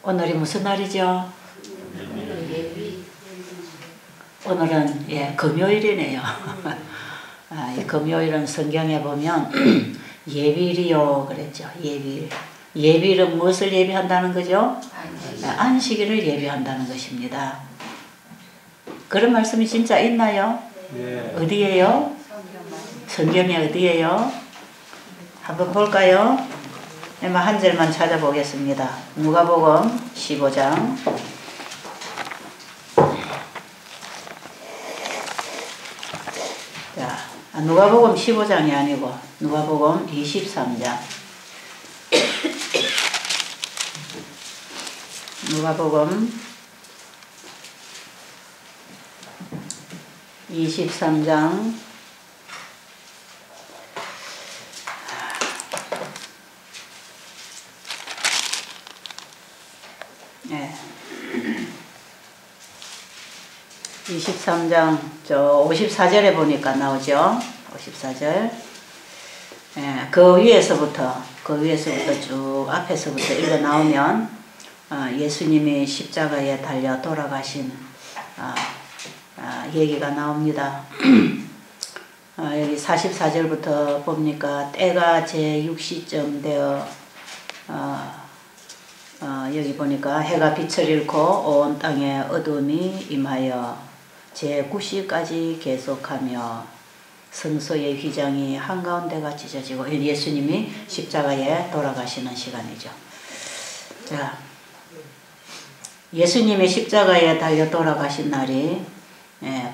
오늘이 무슨 날이죠? 오늘은 금요일이네요. 이 금요일은 성경에 보면 예비일이요 그랬죠. 예비일. 예비일은 무엇을 예비한다는 거죠? 안식일을 예비한다는 것입니다. 그런 말씀이 진짜 있나요? 네. 어디에요? 성경에 어디에요? 한번 볼까요? 한 절만 찾아보겠습니다. 누가복음 15장. 자, 누가복음 15장이 아니고 누가복음 23장. 누가복음 23장 23장 54절에 보니까 나오죠. 54절. 그 위에서부터 쭉 앞에서부터 읽어 나오면 예수님이 십자가에 달려 돌아가신 얘기가 나옵니다. 여기 44절부터 봅니까 때가 제6시쯤 되어 여기 보니까 해가 빛을 잃고 온 땅에 어둠이 임하여 제9시까지 계속하며 성소의 휘장이 한가운데가 찢어지고 예수님이 십자가에 돌아가시는 시간이죠. 자, 예수님이 십자가에 달려 돌아가신 날이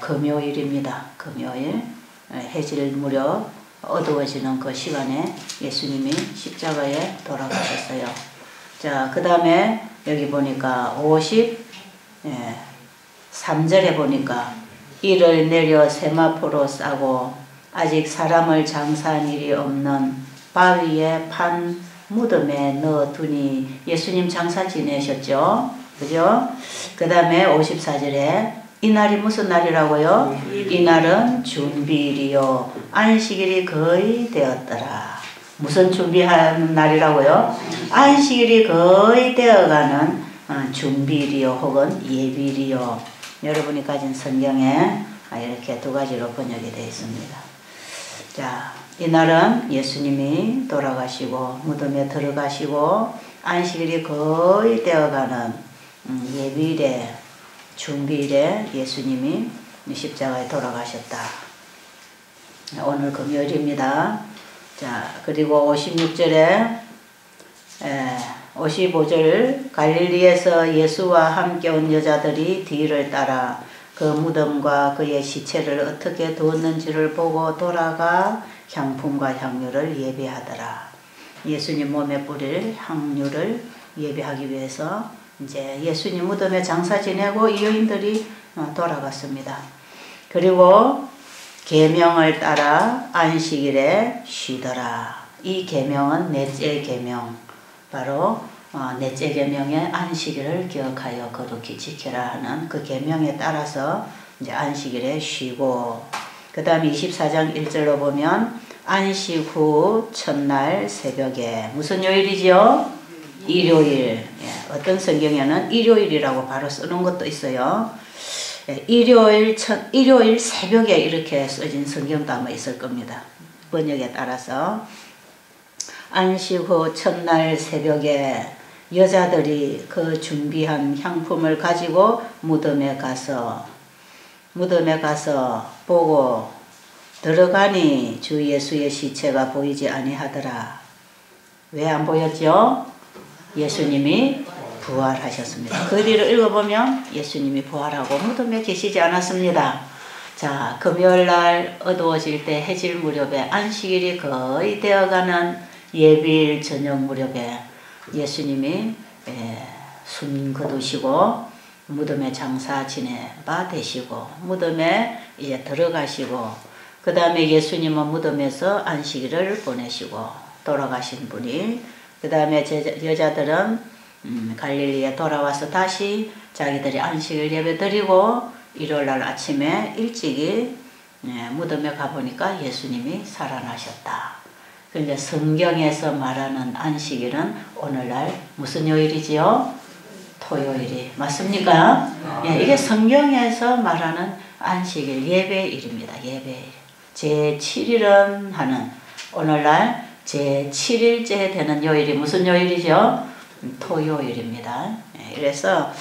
금요일입니다. 금요일 해질 무렵 어두워지는 그 시간에 예수님이 십자가에 돌아가셨어요. 자, 그 다음에 여기 보니까 53절에 보니까 이를 내려 세마포로 싸고 아직 사람을 장사한 일이 없는 바위에 판 무덤에 넣어두니 예수님 장사 지내셨죠? 그죠? 그 다음에 54절에 이 날이 무슨 날이라고요? 이 날은 준비일이요 안식일이 거의 되었더라. 무슨 준비하는 날이라고요? 안식일이 거의 되어가는 준비일이요 혹은 예비일이요. 여러분이 가진 성경에 이렇게 두 가지로 번역이 되어 있습니다. 자, 이날은 예수님이 돌아가시고 무덤에 들어가시고 안식일이 거의 되어가는 예비일에 준비일에 예수님이 십자가에 돌아가셨다. 오늘 금요일입니다. 자, 그리고 56절에 55절 갈릴리에서 예수와 함께 온 여자들이 뒤를 따라 그 무덤과 그의 시체를 어떻게 두었는지를 보고 돌아가 향품과 향유를 예비하더라. 예수님 몸에 뿌릴 향유를 예비하기 위해서 이제 예수님 무덤에 장사 지내고 이 여인들이 돌아갔습니다. 그리고 계명을 따라 안식일에 쉬더라. 이 계명은 넷째 계명, 바로 넷째 계명의 안식일을 기억하여 거룩히 지켜라 하는 그 계명에 따라서 이제 안식일에 쉬고, 그 다음에 24장 1절로 보면 안식 후 첫날 새벽에 무슨 요일이지요? 일요일. 어떤 성경에는 일요일이라고 바로 쓰는 것도 있어요. 일요일 새벽에 이렇게 써진 성경도 아마 있을 겁니다. 번역에 따라서. 안식 후 첫날 새벽에 여자들이 그 준비한 향품을 가지고 무덤에 가서 보고 들어가니 주 예수의 시체가 보이지 아니하더라. 왜 안 보였죠? 예수님이 부활하셨습니다. 그 뒤를 읽어보면 예수님이 부활하고 무덤에 계시지 않았습니다. 자, 금요일날 어두워질 때 해질 무렵에 안식일이 거의 되어가는 예비일 저녁 무렵에 예수님이 숨 거두시고 무덤에 장사 지내바 되시고 무덤에 이제 들어가시고, 그 다음에 예수님은 무덤에서 안식일을 보내시고 돌아가신 분이, 그 다음에 여자들은 갈릴리에 돌아와서 다시 자기들이 안식일 예배 드리고 일요일날 아침에 일찍이 무덤에 가보니까 예수님이 살아나셨다. 그런데 성경에서 말하는 안식일은 오늘날 무슨 요일이지요? 토요일이 맞습니까? 예, 이게 성경에서 말하는 안식일 예배일입니다. 예배일. 제7일은 하는 오늘날 제7일째 되는 요일이 무슨 요일이죠? 토요일입니다. 예, 그래서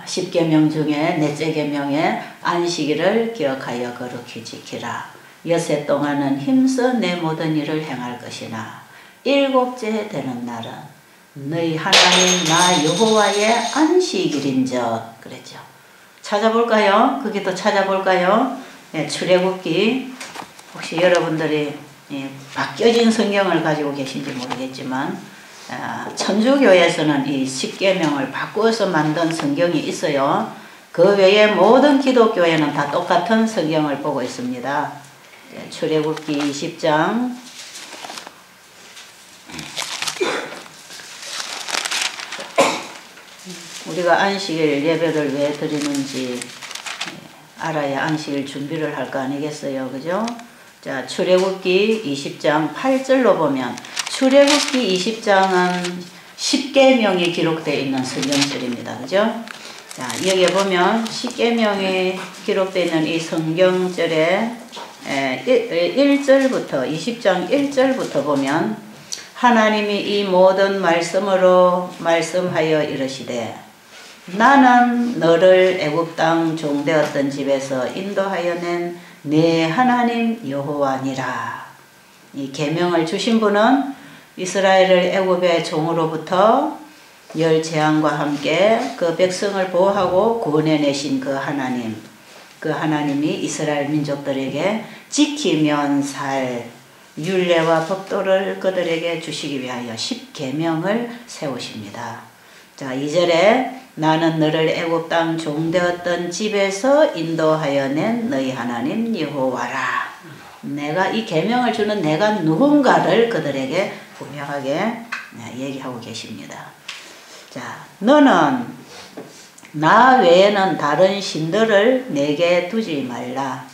10계명 중에 넷째 계명에 안식일을 기억하여 거룩히 지키라. 엿새 동안은 힘써 내 모든 일을 행할 것이나 일곱째 되는 날은 너희 하나님 나 여호와의 안식일인즉 그랬죠. 찾아볼까요? 거기도 찾아볼까요? 예, 출애굽기 혹시 여러분들이 바뀌어진 성경을 가지고 계신지 모르겠지만 천주교에서는 이 10계명을 바꾸어서 만든 성경이 있어요. 그 외에 모든 기독교에는 다 똑같은 성경을 보고 있습니다. 출애굽기 20장 우리가 안식일 예배를 왜 드리는지 알아야 안식일 준비를 할 거 아니겠어요. 그죠? 자, 출애굽기 20장 8절로 보면 출애굽기 20장은 10계명이 기록되어 있는 성경절입니다. 그죠? 자, 여기에 보면 10계명이 기록되어 있는 이 성경절에 1절부터 20장 1절부터 보면 하나님이 이 모든 말씀으로 말씀하여 이르시되 나는 너를 애굽 땅 종되었던 집에서 인도하여 낸 내 하나님 여호와니라. 이 계명을 주신 분은 이스라엘을 애굽의 종으로부터 열 재앙과 함께 그 백성을 보호하고 구원해내신 그 하나님, 그 하나님이 이스라엘 민족들에게 지키면 살 율례와 법도를 그들에게 주시기 위하여 10계명을 세우십니다. 자, 2절에 나는 너를 애굽 땅 종되었던 집에서 인도하여 낸 너희 하나님 여호와라. 내가 이 계명을 주는 내가 누군가를 그들에게 분명하게 얘기하고 계십니다. 자, 너는 나 외에는 다른 신들을 내게 두지 말라.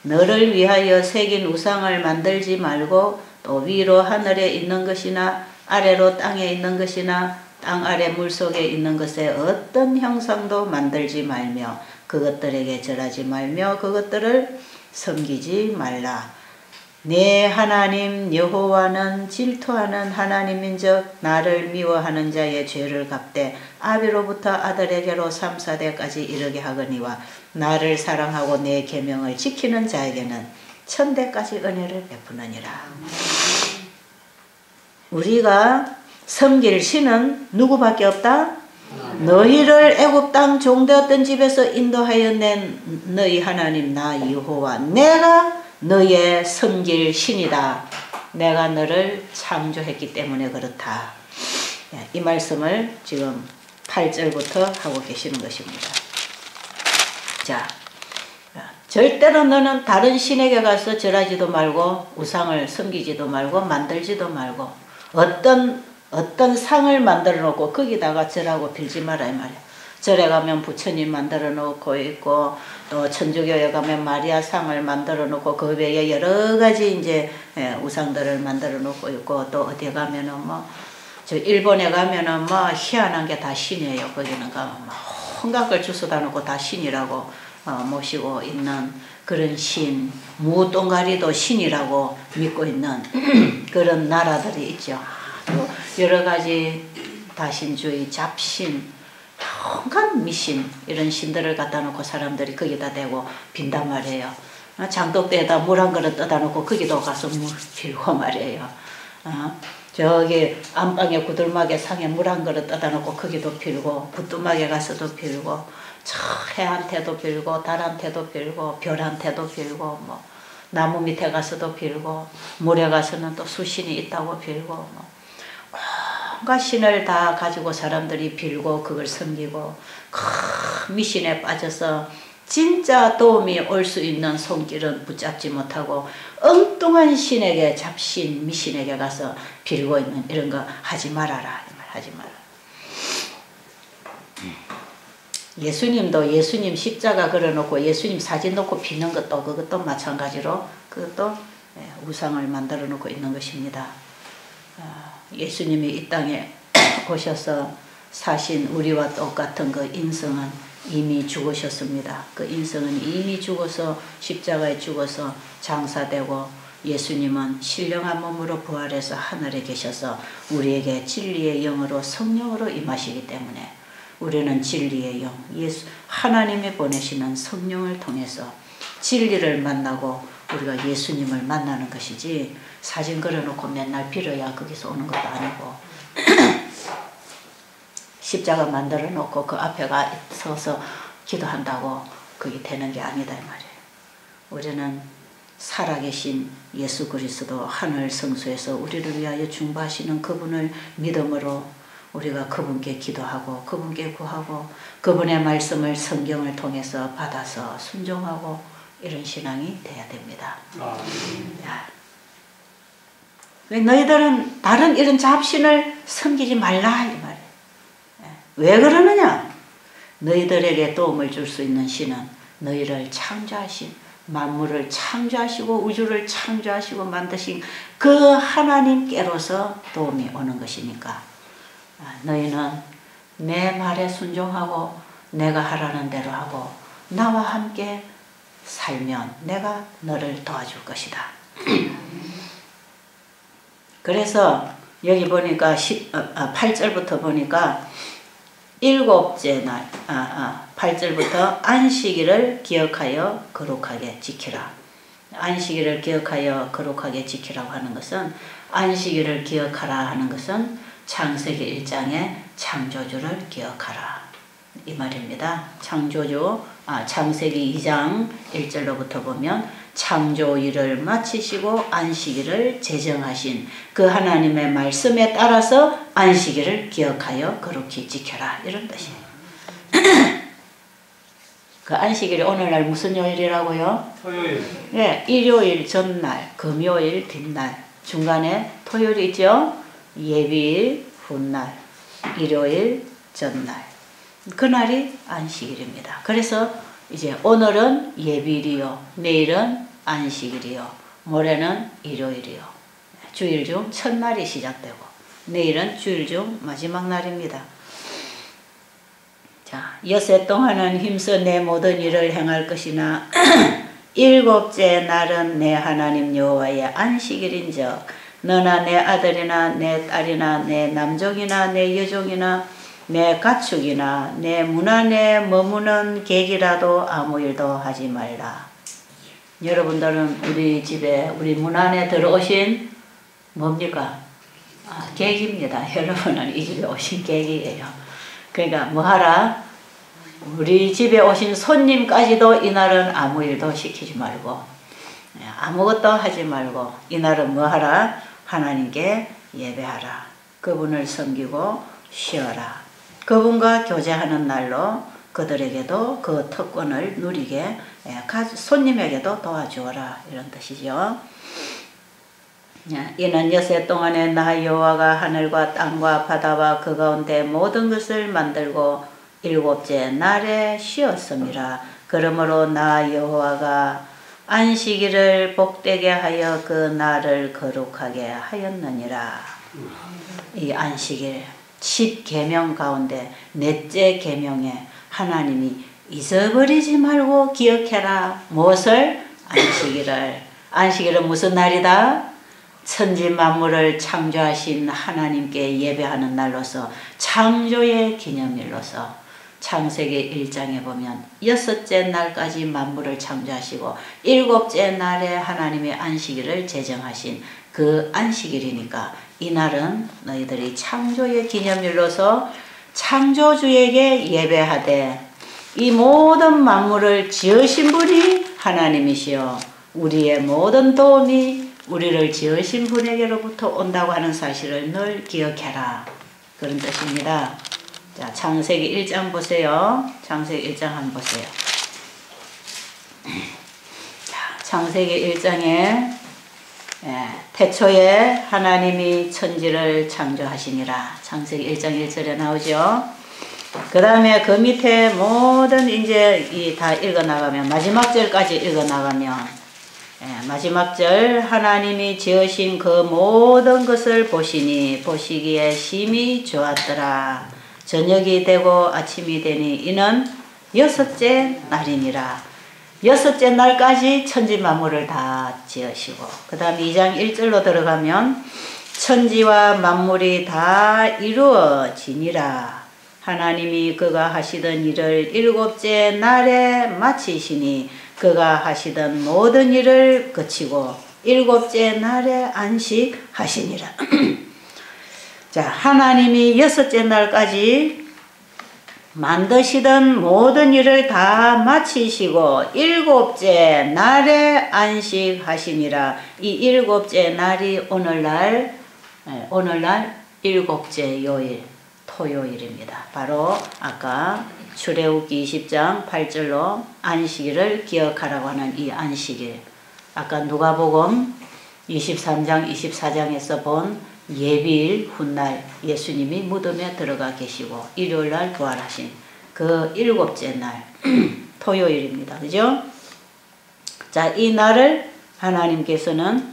너를 위하여 새긴 우상을 만들지 말고 또 위로 하늘에 있는 것이나 아래로 땅에 있는 것이나 땅 아래 물속에 있는 것에 어떤 형상도 만들지 말며 그것들에게 절하지 말며 그것들을 섬기지 말라. 내 하나님 여호와는 질투하는 하나님인즉 나를 미워하는 자의 죄를 갚되 아비로부터 아들에게로 3,4대까지 이르게 하거니와 나를 사랑하고 내 계명을 지키는 자에게는 1,000대까지 은혜를 베푸느니라. 우리가 섬길 신은 누구밖에 없다? 너희를 애굽 땅 종되었던 집에서 인도하여 낸 너희 하나님 나 여호와 내가 너의 섬길 신이다. 내가 너를 창조했기 때문에 그렇다. 이 말씀을 지금 8절부터 하고 계시는 것입니다. 자, 절대로 너는 다른 신에게 가서 절하지도 말고 우상을 섬기지도 말고 만들지도 말고 어떤 상을 만들어 놓고 거기다가 절하고 빌지 마라 이 말이야. 절에 가면 부처님 만들어 놓고 있고 또 천주교에 가면 마리아 상을 만들어 놓고 그 외에 여러 가지 이제 우상들을 만들어 놓고 있고 또 어디에 가면은 저 일본에 가면은 희한한 게 다 신이에요. 거기는 가면 온갖 걸 주워다 놓고 다 신이라고 모시고 있는 그런 신, 무똥가리도 신이라고 믿고 있는 그런 나라들이 있죠. 또 여러 가지 다신주의, 잡신, 온갖 미신 이런 신들을 갖다 놓고 사람들이 거기다 대고 빈단 말이에요. 장독대에다 물 한 그릇 떠다 놓고 거기도 가서 물 빌고 말이에요. 저기 안방에 구들막에 상에 물 한 그릇 떠다 놓고 거기도 빌고 부뚜막에 가서도 빌고 저 해한테도 빌고 달한테도 빌고 별한테도 빌고 나무 밑에 가서도 빌고 물에 가서는 또 수신이 있다고 빌고 온갖 신을 다 가지고 사람들이 빌고 그걸 섬기고 큰 미신에 빠져서 진짜 도움이 올 수 있는 손길은 붙잡지 못하고 엉뚱한 신에게 잡신 미신에게 가서 빌고 있는 이런 거 하지 말아라. 하지 마라. 예수님도 예수님 십자가 걸어놓고 예수님 사진 놓고 비는 것도 그것도 마찬가지로 그것도 우상을 만들어 놓고 있는 것입니다. 예수님이 이 땅에 오셔서 사신 우리와 똑같은 그 인성은 이미 죽으셨습니다. 그 인성은 이미 죽어서 십자가에 죽어서 장사되고 예수님은 신령한 몸으로 부활해서 하늘에 계셔서 우리에게 진리의 영으로 성령으로 임하시기 때문에 우리는 진리의 영, 하나님이 보내시는 성령을 통해서 진리를 만나고 우리가 예수님을 만나는 것이지 사진 걸어놓고 맨날 빌어야 거기서 오는 것도 아니고 십자가 만들어 놓고 그 앞에 서서 기도한다고 그게 되는 게 아니다 이 말이에요. 우리는 살아계신 예수 그리스도 하늘 성소에서 우리를 위하여 중보하시는 그분을 믿음으로 우리가 그분께 기도하고 그분께 구하고 그분의 말씀을 성경을 통해서 받아서 순종하고 이런 신앙이 돼야 됩니다. 너희들은 다른 이런 잡신을 섬기지 말라 이 말이에요. 왜 그러느냐? 너희들에게 도움을 줄 수 있는 신은 너희를 창조하신 만물을 창조하시고 우주를 창조하시고 만드신 그 하나님께로서 도움이 오는 것이니까 너희는 내 말에 순종하고 내가 하라는 대로 하고 나와 함께 살면 내가 너를 도와줄 것이다. 그래서 여기 보니까 8절부터 보니까 일곱째 날 8절부터 안식일을 기억하여 거룩하게 지키라. 안식일을 기억하여 거룩하게 지키라고 하는 것은 안식일을 기억하라 하는 것은 창세기 1장의 창조주를 기억하라 이 말입니다. 창세기 2장 1절로부터 보면 창조일을 마치시고 안식일을 제정하신 그 하나님의 말씀에 따라서 안식일을 기억하여 거룩히 지켜라 이런 뜻이에요. 그 안식일이 오늘날 무슨 요일이라고요? 토요일. 네, 일요일 전날, 금요일 뒷날, 중간에 토요일 있죠? 예비일 훗날, 일요일 전날. 그날이 안식일입니다. 그래서 이제 오늘은 예비일이요, 내일은 안식일이요, 모레는 일요일이요. 주일 중 첫날이 시작되고 내일은 주일 중 마지막 날입니다. 자, 엿새 동안은 힘써 내 모든 일을 행할 것이나 일곱째 날은 내 하나님 여호와의 안식일인즉 너나 내 아들이나 내 딸이나 내 남종이나 내 여종이나 내 가축이나 내 문 안에 머무는 객이라도 아무 일도 하지 말라. 여러분들은 우리 집에 우리 문 안에 들어오신 뭡니까? 객입니다. 여러분은 이 집에 오신 객이에요. 그러니까 뭐 하라? 우리 집에 오신 손님까지도 이날은 아무 일도 시키지 말고 아무것도 하지 말고 이날은 뭐 하라? 하나님께 예배하라. 그분을 섬기고 쉬어라. 그분과 교제하는 날로 그들에게도 그 특권을 누리게 손님에게도 도와주어라 이런 뜻이죠. 이는 엿새 동안에 나 여호와가 하늘과 땅과 바다와 그 가운데 모든 것을 만들고 일곱째 날에 쉬었음이라. 그러므로 나 여호와가 안식일을 복되게 하여 그 날을 거룩하게 하였느니라. 이 안식일 10계명 가운데 넷째 계명에 하나님이 잊어버리지 말고 기억해라. 무엇을? 안식일을. 안식일은 무슨 날이다? 천지 만물을 창조하신 하나님께 예배하는 날로서 창조의 기념일로서 창세기 1장에 보면 여섯째 날까지 만물을 창조하시고 일곱째 날에 하나님의 안식일을 제정하신 그 안식일이니까 이날은 너희들이 창조의 기념일로서 창조주에게 예배하되 이 모든 만물을 지으신 분이 하나님이시여 우리의 모든 도움이 우리를 지으신 분에게로부터 온다고 하는 사실을 늘 기억해라. 그런 뜻입니다. 자, 창세기 1장 보세요. 창세기 1장 한번 보세요. 자, 창세기 1장에 태초에 하나님이 천지를 창조하시니라. 창세기 1장 1절에 나오죠. 그 다음에 그 밑에 모든 이제 다 읽어나가면 마지막 절까지 읽어나가면 마지막 절 하나님이 지으신 그 모든 것을 보시니 보시기에 심히 좋았더라. 저녁이 되고 아침이 되니 이는 여섯째 날이니라. 여섯째 날까지 천지 만물을 다 지으시고, 그 다음 2장 1절로 들어가면 천지와 만물이 다 이루어지니라. 하나님이 그가 하시던 일을 일곱째 날에 마치시니 그가 하시던 모든 일을 그치고 일곱째 날에 안식하시니라. 자, 하나님이 여섯째 날까지 만드시던 모든 일을 다 마치시고 일곱째 날에 안식하시니라. 이 일곱째 날이 오늘날 일곱째 요일, 토요일입니다. 바로 아까 출애굽기 20장 8절로 안식일을 기억하라고 하는 이 안식일. 아까 누가복음 23장 24장에서 본 예비일 훗날 예수님이 무덤에 들어가 계시고 일요일날 부활하신 그 일곱째 날 토요일입니다. 그죠? 자, 이 날을 하나님께서는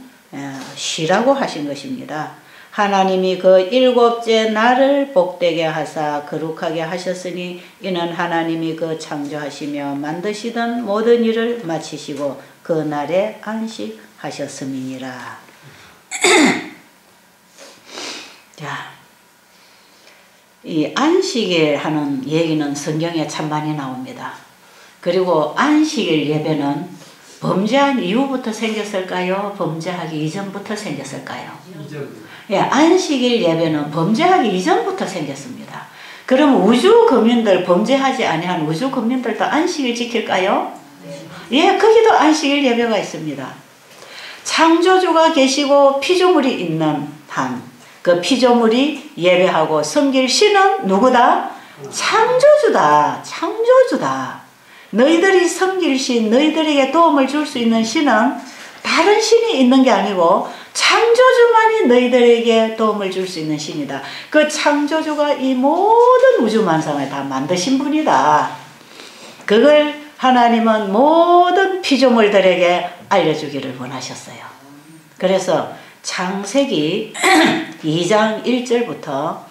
쉬라고 하신 것입니다. 하나님이 그 일곱째 날을 복되게 하사 거룩하게 하셨으니 이는 하나님이 그 창조하시며 만드시던 모든 일을 마치시고 그 날에 안식하셨음이니라. 자, 이 안식일 하는 얘기는 성경에 참 많이 나옵니다. 그리고 안식일 예배는 범죄한 이후부터 생겼을까요? 범죄하기 이전부터 생겼을까요? 예, 안식일 예배는 범죄하기 이전부터 생겼습니다. 그럼 우주 거민들, 범죄하지 아니한 우주 거민들도 안식일 지킬까요? 예, 거기도 안식일 예배가 있습니다. 창조주가 계시고 피조물이 있는 한 그 피조물이 예배하고 섬길 신은 누구다? 창조주다. 창조주다. 너희들이 섬길 신, 너희들에게 도움을 줄 수 있는 신은 다른 신이 있는 게 아니고 창조주만이 너희들에게 도움을 줄 수 있는 신이다. 그 창조주가 이 모든 우주 만상을 다 만드신 분이다. 그걸 하나님은 모든 피조물들에게 알려주기를 원하셨어요. 그래서 창세기 2장 1절부터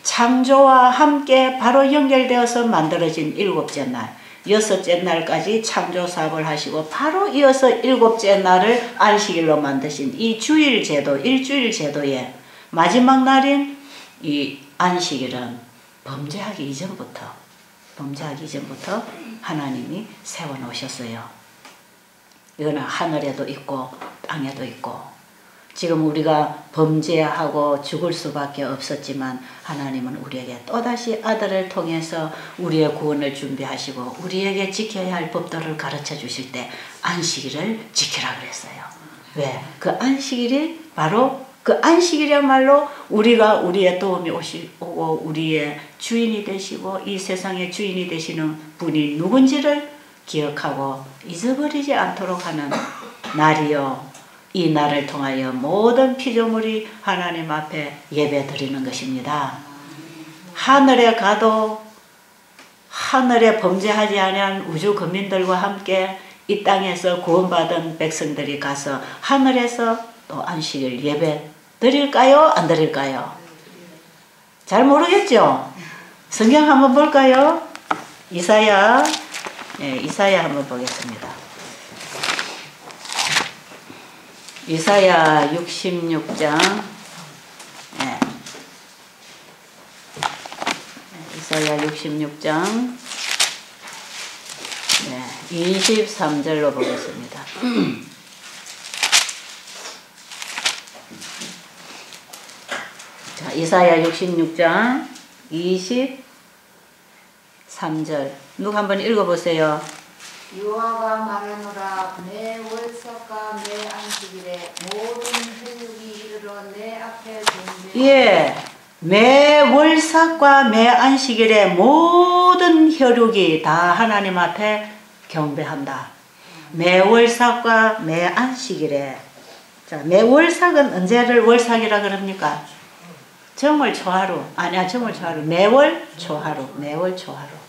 창조와 함께 바로 연결되어서 만들어진 일곱째 날, 여섯째 날까지 창조 사업을 하시고 바로 이어서 일곱째 날을 안식일로 만드신 이 주일 제도, 일주일 제도의 마지막 날인 이 안식일은 범죄하기 이전부터 하나님이 세워놓으셨어요. 이거는 하늘에도 있고 땅에도 있고, 지금 우리가 범죄하고 죽을 수밖에 없었지만 하나님은 우리에게 또다시 아들을 통해서 우리의 구원을 준비하시고 우리에게 지켜야 할 법도를 가르쳐 주실 때 안식일을 지키라 그랬어요. 왜? 그 안식일이 바로 그 안식일이야말로 우리가 우리의 도움이 오고 우리의 주인이 되시고 이 세상의 주인이 되시는 분이 누군지를 기억하고 잊어버리지 않도록 하는 날이요. 이 날을 통하여 모든 피조물이 하나님 앞에 예배 드리는 것입니다. 하늘에 가도 하늘에 범죄하지 아니한 우주 거민들과 함께 이 땅에서 구원받은 백성들이 가서 하늘에서 또 안식일 예배 드릴까요? 안 드릴까요? 잘 모르겠죠? 성경 한번 볼까요? 이사야 한번 보겠습니다. 이사야 66장 이사야 66장 23절로 보겠습니다. 자, 이사야 66장 23절 누구 한번 읽어보세요. 여호와가 말하노라. 내 월삭과 내 안식일에 모든 혈육이 이르러 내 앞에 경배. 예, 매 월삭과 매 안식일에 모든 혈육이 다 하나님 앞에 경배한다. 매 월삭과 매 안식일에. 자, 매 월삭은 언제를 월삭이라 그럽니까? 정월 초하루. 아니야, 정월 초하루. 매월 초하루. 매월 초하루.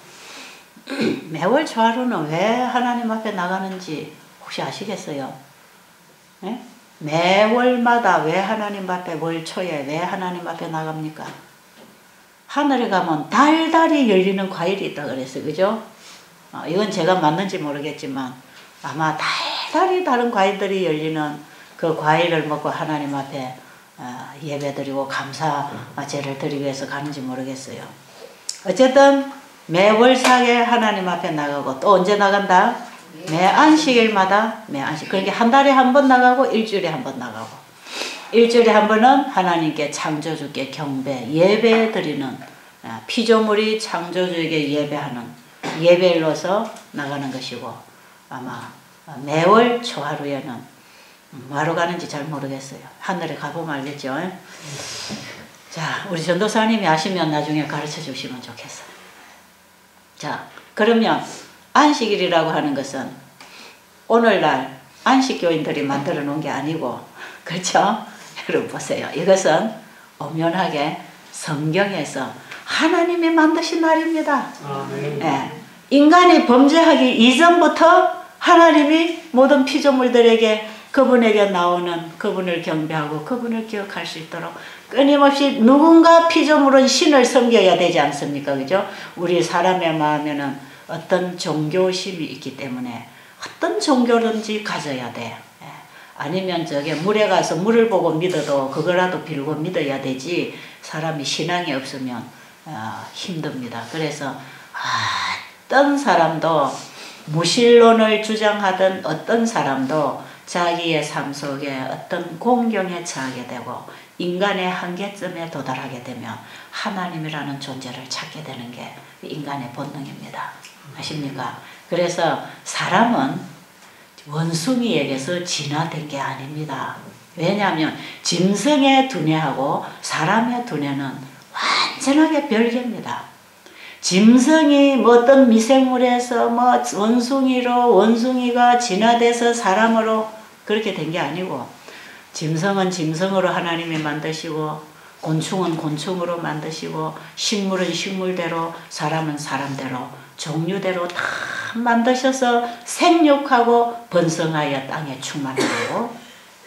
매월 초하루는 왜 하나님 앞에 나가는지 혹시 아시겠어요? 네? 매월마다 왜 하나님 앞에 월 초에 왜 하나님 앞에 나갑니까? 하늘에 가면 달달이 열리는 과일이 있다 그랬어요. 그죠? 이건 제가 맞는지 모르겠지만 아마 달달이 다른 과일들이 열리는 그 과일을 먹고 하나님 앞에 예배드리고 감사제를 드리기 위해서 가는지 모르겠어요. 어쨌든 매월사에 하나님 앞에 나가고 또 언제 나간다? 매 안식일마다 매 안식. 그러니까 한 달에 한 번 나가고 일주일에 한 번 나가고 일주일에 한 번은 하나님께 창조주께 경배 예배 드리는 피조물이 창조주에게 예배하는 예배로서 나가는 것이고 아마 매월 초하루에는 뭐하러 가는지 잘 모르겠어요. 하늘에 가보면 알겠죠. 자, 우리 전도사님이 아시면 나중에 가르쳐 주시면 좋겠어요. 자, 그러면 안식일이라고 하는 것은 오늘날 안식교인들이 만들어 놓은 게 아니고, 그렇죠? 여러분 보세요. 이것은 엄연하게 성경에서 하나님이 만드신 날입니다. 네. 인간이 범죄하기 이전부터 하나님이 모든 피조물들에게 그분에게 나오는 그분을 경배하고 그분을 기억할 수 있도록 끊임없이 누군가 피조물은 신을 섬겨야 되지 않습니까? 그죠? 우리 사람의 마음에는 어떤 종교심이 있기 때문에 어떤 종교든지 가져야 돼. 아니면 저게 물에 가서 물을 보고 믿어도 그거라도 빌고 믿어야 되지 사람이 신앙이 없으면 힘듭니다. 그래서 어떤 사람도 무신론을 주장하던 어떤 사람도 자기의 삶 속에 어떤 공경에 처하게 되고 인간의 한계점에 도달하게 되면 하나님이라는 존재를 찾게 되는 게 인간의 본능입니다. 아십니까? 그래서 사람은 원숭이에게서 진화된 게 아닙니다. 왜냐하면 짐승의 두뇌하고 사람의 두뇌는 완전하게 별개입니다. 짐승이 뭐 어떤 미생물에서 뭐 원숭이가 진화돼서 사람으로 그렇게 된 게 아니고 짐승은 짐승으로 하나님이 만드시고 곤충은 곤충으로 만드시고 식물은 식물대로 사람은 사람대로 종류대로 다 만드셔서 생육하고 번성하여 땅에 충만하고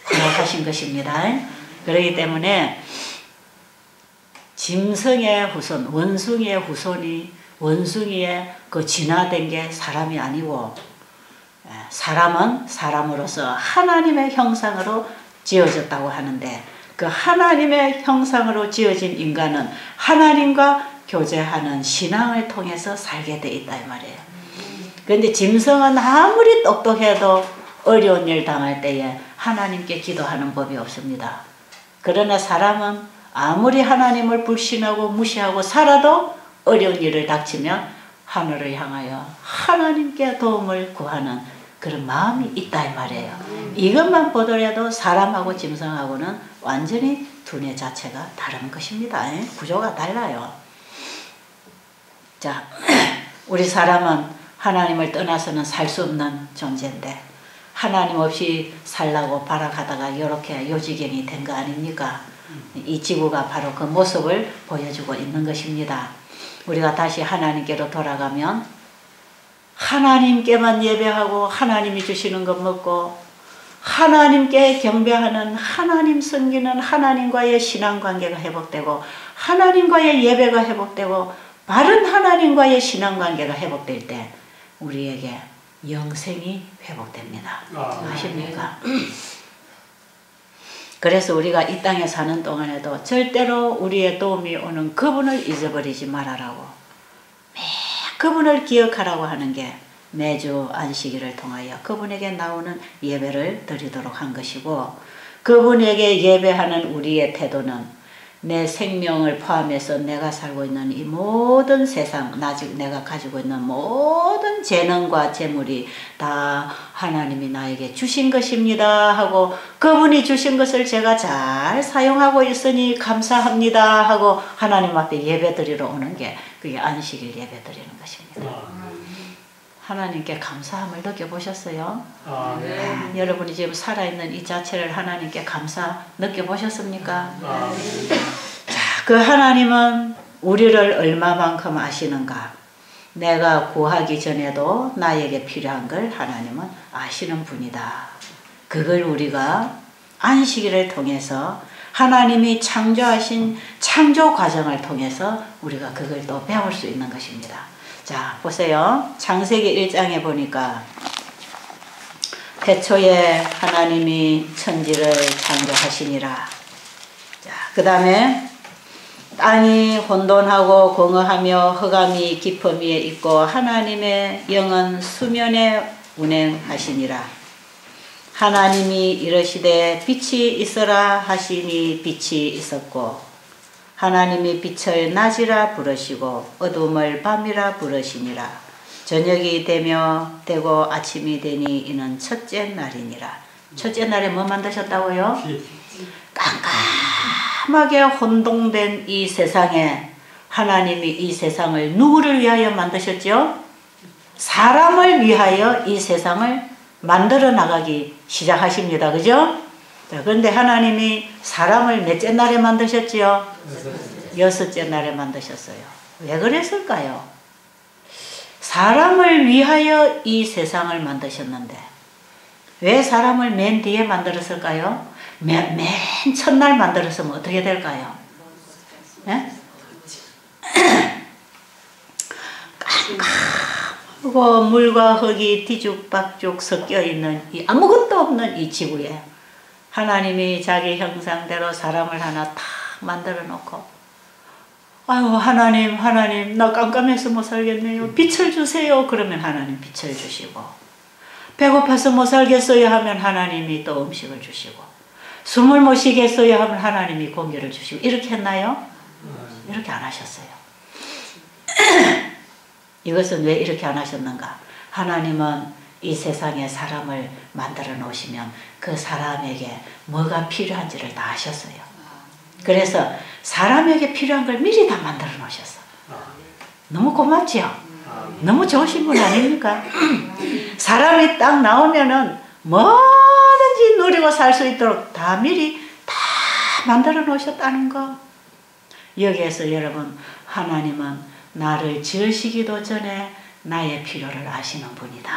허락하신 것입니다. 그렇기 때문에 짐승의 후손, 원숭이의 후손이 원숭이의 그 진화된 게 사람이 아니고 사람은 사람으로서 하나님의 형상으로 지어졌다고 하는데 그 하나님의 형상으로 지어진 인간은 하나님과 교제하는 신앙을 통해서 살게 돼 있다 이 말이에요. 그런데 짐승은 아무리 똑똑해도 어려운 일 당할 때에 하나님께 기도하는 법이 없습니다. 그러나 사람은 아무리 하나님을 불신하고 무시하고 살아도 어려운 일을 닥치면 하늘을 향하여 하나님께 도움을 구하는 그런 마음이 있다 이 말이에요. 이것만 보더라도 사람하고 짐승하고는 완전히 두뇌 자체가 다른 것입니다. 구조가 달라요. 자, 우리 사람은 하나님을 떠나서는 살 수 없는 존재인데 하나님 없이 살라고 발악하다가 이렇게 요지경이 된 거 아닙니까? 이 지구가 바로 그 모습을 보여주고 있는 것입니다. 우리가 다시 하나님께로 돌아가면 하나님께만 예배하고 하나님이 주시는 것 먹고 하나님께 경배하는 하나님 섬기는 하나님과의 신앙관계가 회복되고 하나님과의 예배가 회복되고 바른 하나님과의 신앙관계가 회복될 때 우리에게 영생이 회복됩니다. 아십니까? 그래서 우리가 이 땅에 사는 동안에도 절대로 우리의 도움이 오는 그분을 잊어버리지 말아라고 그분을 기억하라고 하는 게 매주 안식일을 통하여 그분에게 나오는 예배를 드리도록 한 것이고 그분에게 예배하는 우리의 태도는 내 생명을 포함해서 내가 살고 있는 이 모든 세상, 내가 가지고 있는 모든 재능과 재물이 다 하나님이 나에게 주신 것입니다 하고 그분이 주신 것을 제가 잘 사용하고 있으니 감사합니다 하고 하나님 앞에 예배드리러 오는 게 그게 안식일 예배드리는 것입니다. 하나님께 감사함을 느껴보셨어요? 여러분이 지금 살아있는 이 자체를 하나님께 감사 느껴보셨습니까? 자, 그 하나님은 우리를 얼마만큼 아시는가? 내가 구하기 전에도 나에게 필요한 걸 하나님은 아시는 분이다. 그걸 우리가 안식일을 통해서 하나님이 창조하신 창조 과정을 통해서 우리가 그걸 또 배울 수 있는 것입니다. 자, 보세요. 창세기 1장에 보니까 태초에 하나님이 천지를 창조하시니라. 자, 그 다음에 땅이 혼돈하고 공허하며 흑암이 깊음 위에 있고 하나님의 영은 수면에 운행하시니라. 하나님이 이르시되 빛이 있으라 하시니 빛이 있었고 하나님이 빛을 낮이라 부르시고 어둠을 밤이라 부르시니라. 저녁이 되고 아침이 되니 이는 첫째 날이니라. 첫째 날에 뭐 만드셨다고요? 깜깜하게 혼동된 이 세상에 하나님이 이 세상을 누구를 위하여 만드셨죠? 사람을 위하여 이 세상을 만들어 나가기 시작하십니다. 그죠? 자, 그런데 하나님이 사람을 몇째 날에 만드셨지요? 여섯째 날에 만드셨어요. 왜 그랬을까요? 사람을 위하여 이 세상을 만드셨는데 왜 사람을 맨 뒤에 만들었을까요? 맨 첫날 만들었으면 어떻게 될까요? 네? 깜깜하고 물과 흙이 뒤죽박죽 섞여있는 이 아무것도 없는 이 지구에 하나님이 자기 형상대로 사람을 하나 탁 만들어 놓고 아유 하나님 나 깜깜해서 못 살겠네요. 빛을 주세요. 그러면 하나님 빛을 주시고 배고파서 못 살겠어요 하면 하나님이 또 음식을 주시고 숨을 못 쉬겠어요 하면 하나님이 공기를 주시고 이렇게 했나요? 이렇게 안 하셨어요. 이것은 왜 이렇게 안 하셨는가? 하나님은 이 세상에 사람을 만들어 놓으시면 그 사람에게 뭐가 필요한지를 다 아셨어요. 그래서 사람에게 필요한 걸 미리 다 만들어 놓으셨어. 너무 고맙지요? 너무 좋으신 분 아닙니까? 사람이 딱 나오면은 뭐든지 누리고 살 수 있도록 다 미리 다 만들어 놓으셨다는 거. 여기에서 여러분 하나님은 나를 지으시기도 전에 나의 필요를 아시는 분이다.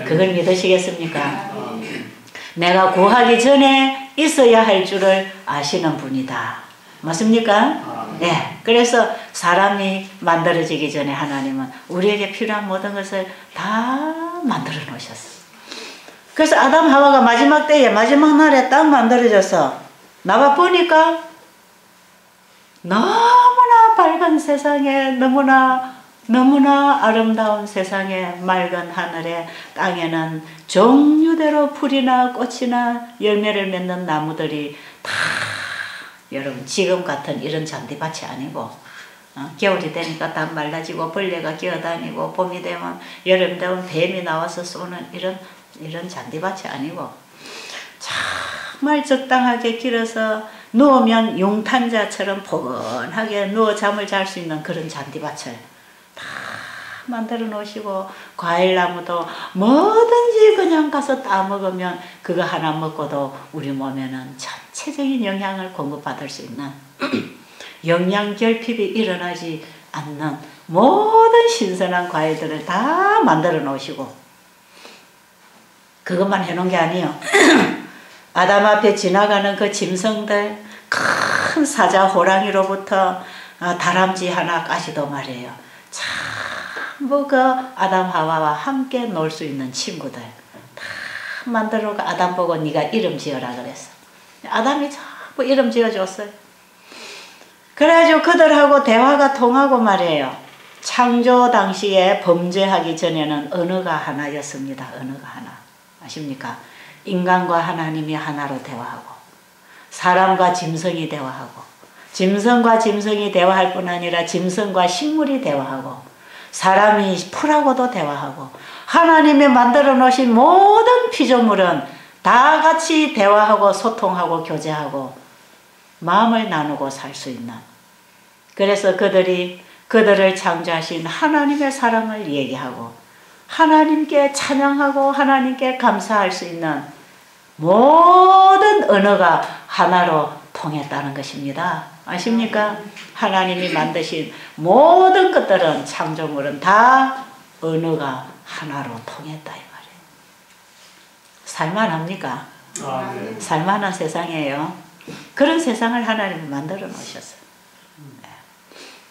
그걸 믿으시겠습니까? 내가 구하기 전에 있어야 할 줄을 아시는 분이다. 맞습니까? 네. 그래서 사람이 만들어지기 전에 하나님은 우리에게 필요한 모든 것을 다 만들어 놓으셨어. 그래서 아담 하와가 마지막 때에 마지막 날에 딱 만들어져서 나와 보니까 너무나 밝은 세상에 너무나 아름다운 세상에 맑은 하늘에 땅에는 종류대로 풀이나 꽃이나 열매를 맺는 나무들이 다 여러분 지금 같은 이런 잔디밭이 아니고 겨울이 되니까 다 말라지고 벌레가 기어다니고 봄이 되면 여름 되면 뱀이 나와서 쏘는 이런 잔디밭이 아니고 정말 적당하게 길어서 누우면 용탄자처럼 포근하게 누워 잠을 잘 수 있는 그런 잔디밭을 다 만들어 놓으시고 과일나무도 뭐든지 그냥 가서 따먹으면 그거 하나 먹고도 우리 몸에는 전체적인 영향을 공급받을 수 있는 영양결핍이 일어나지 않는 모든 신선한 과일들을 다 만들어 놓으시고 그것만 해놓은 게 아니에요. 아담 앞에 지나가는 그 짐승들 큰 사자 호랑이로부터 다람쥐 하나까지도 말이에요. 전부 그 아담 하와와 함께 놀 수 있는 친구들 다 만들어 아담 보고 네가 이름 지어라 그랬어. 아담이 전부 이름 지어줬어요. 그래가지고 그들하고 대화가 통하고 말이에요. 창조 당시에 범죄하기 전에는 언어가 하나였습니다. 언어가 하나. 아십니까? 인간과 하나님이 하나로 대화하고 사람과 짐승이 대화하고 짐승과 짐승이 대화할 뿐 아니라 짐승과 식물이 대화하고 사람이 풀하고도 대화하고 하나님이 만들어 놓으신 모든 피조물은 다 같이 대화하고 소통하고 교제하고 마음을 나누고 살 수 있는 그래서 그들을 창조하신 하나님의 사랑을 얘기하고 하나님께 찬양하고 하나님께 감사할 수 있는 모든 언어가 하나로 통했다는 것입니다. 아십니까? 하나님이 만드신 모든 것들은 창조물은 다 언어가 하나로 통했다 이 말이에요. 살만합니까? 살만한 세상이에요. 그런 세상을 하나님이 만들어 놓으셨어요.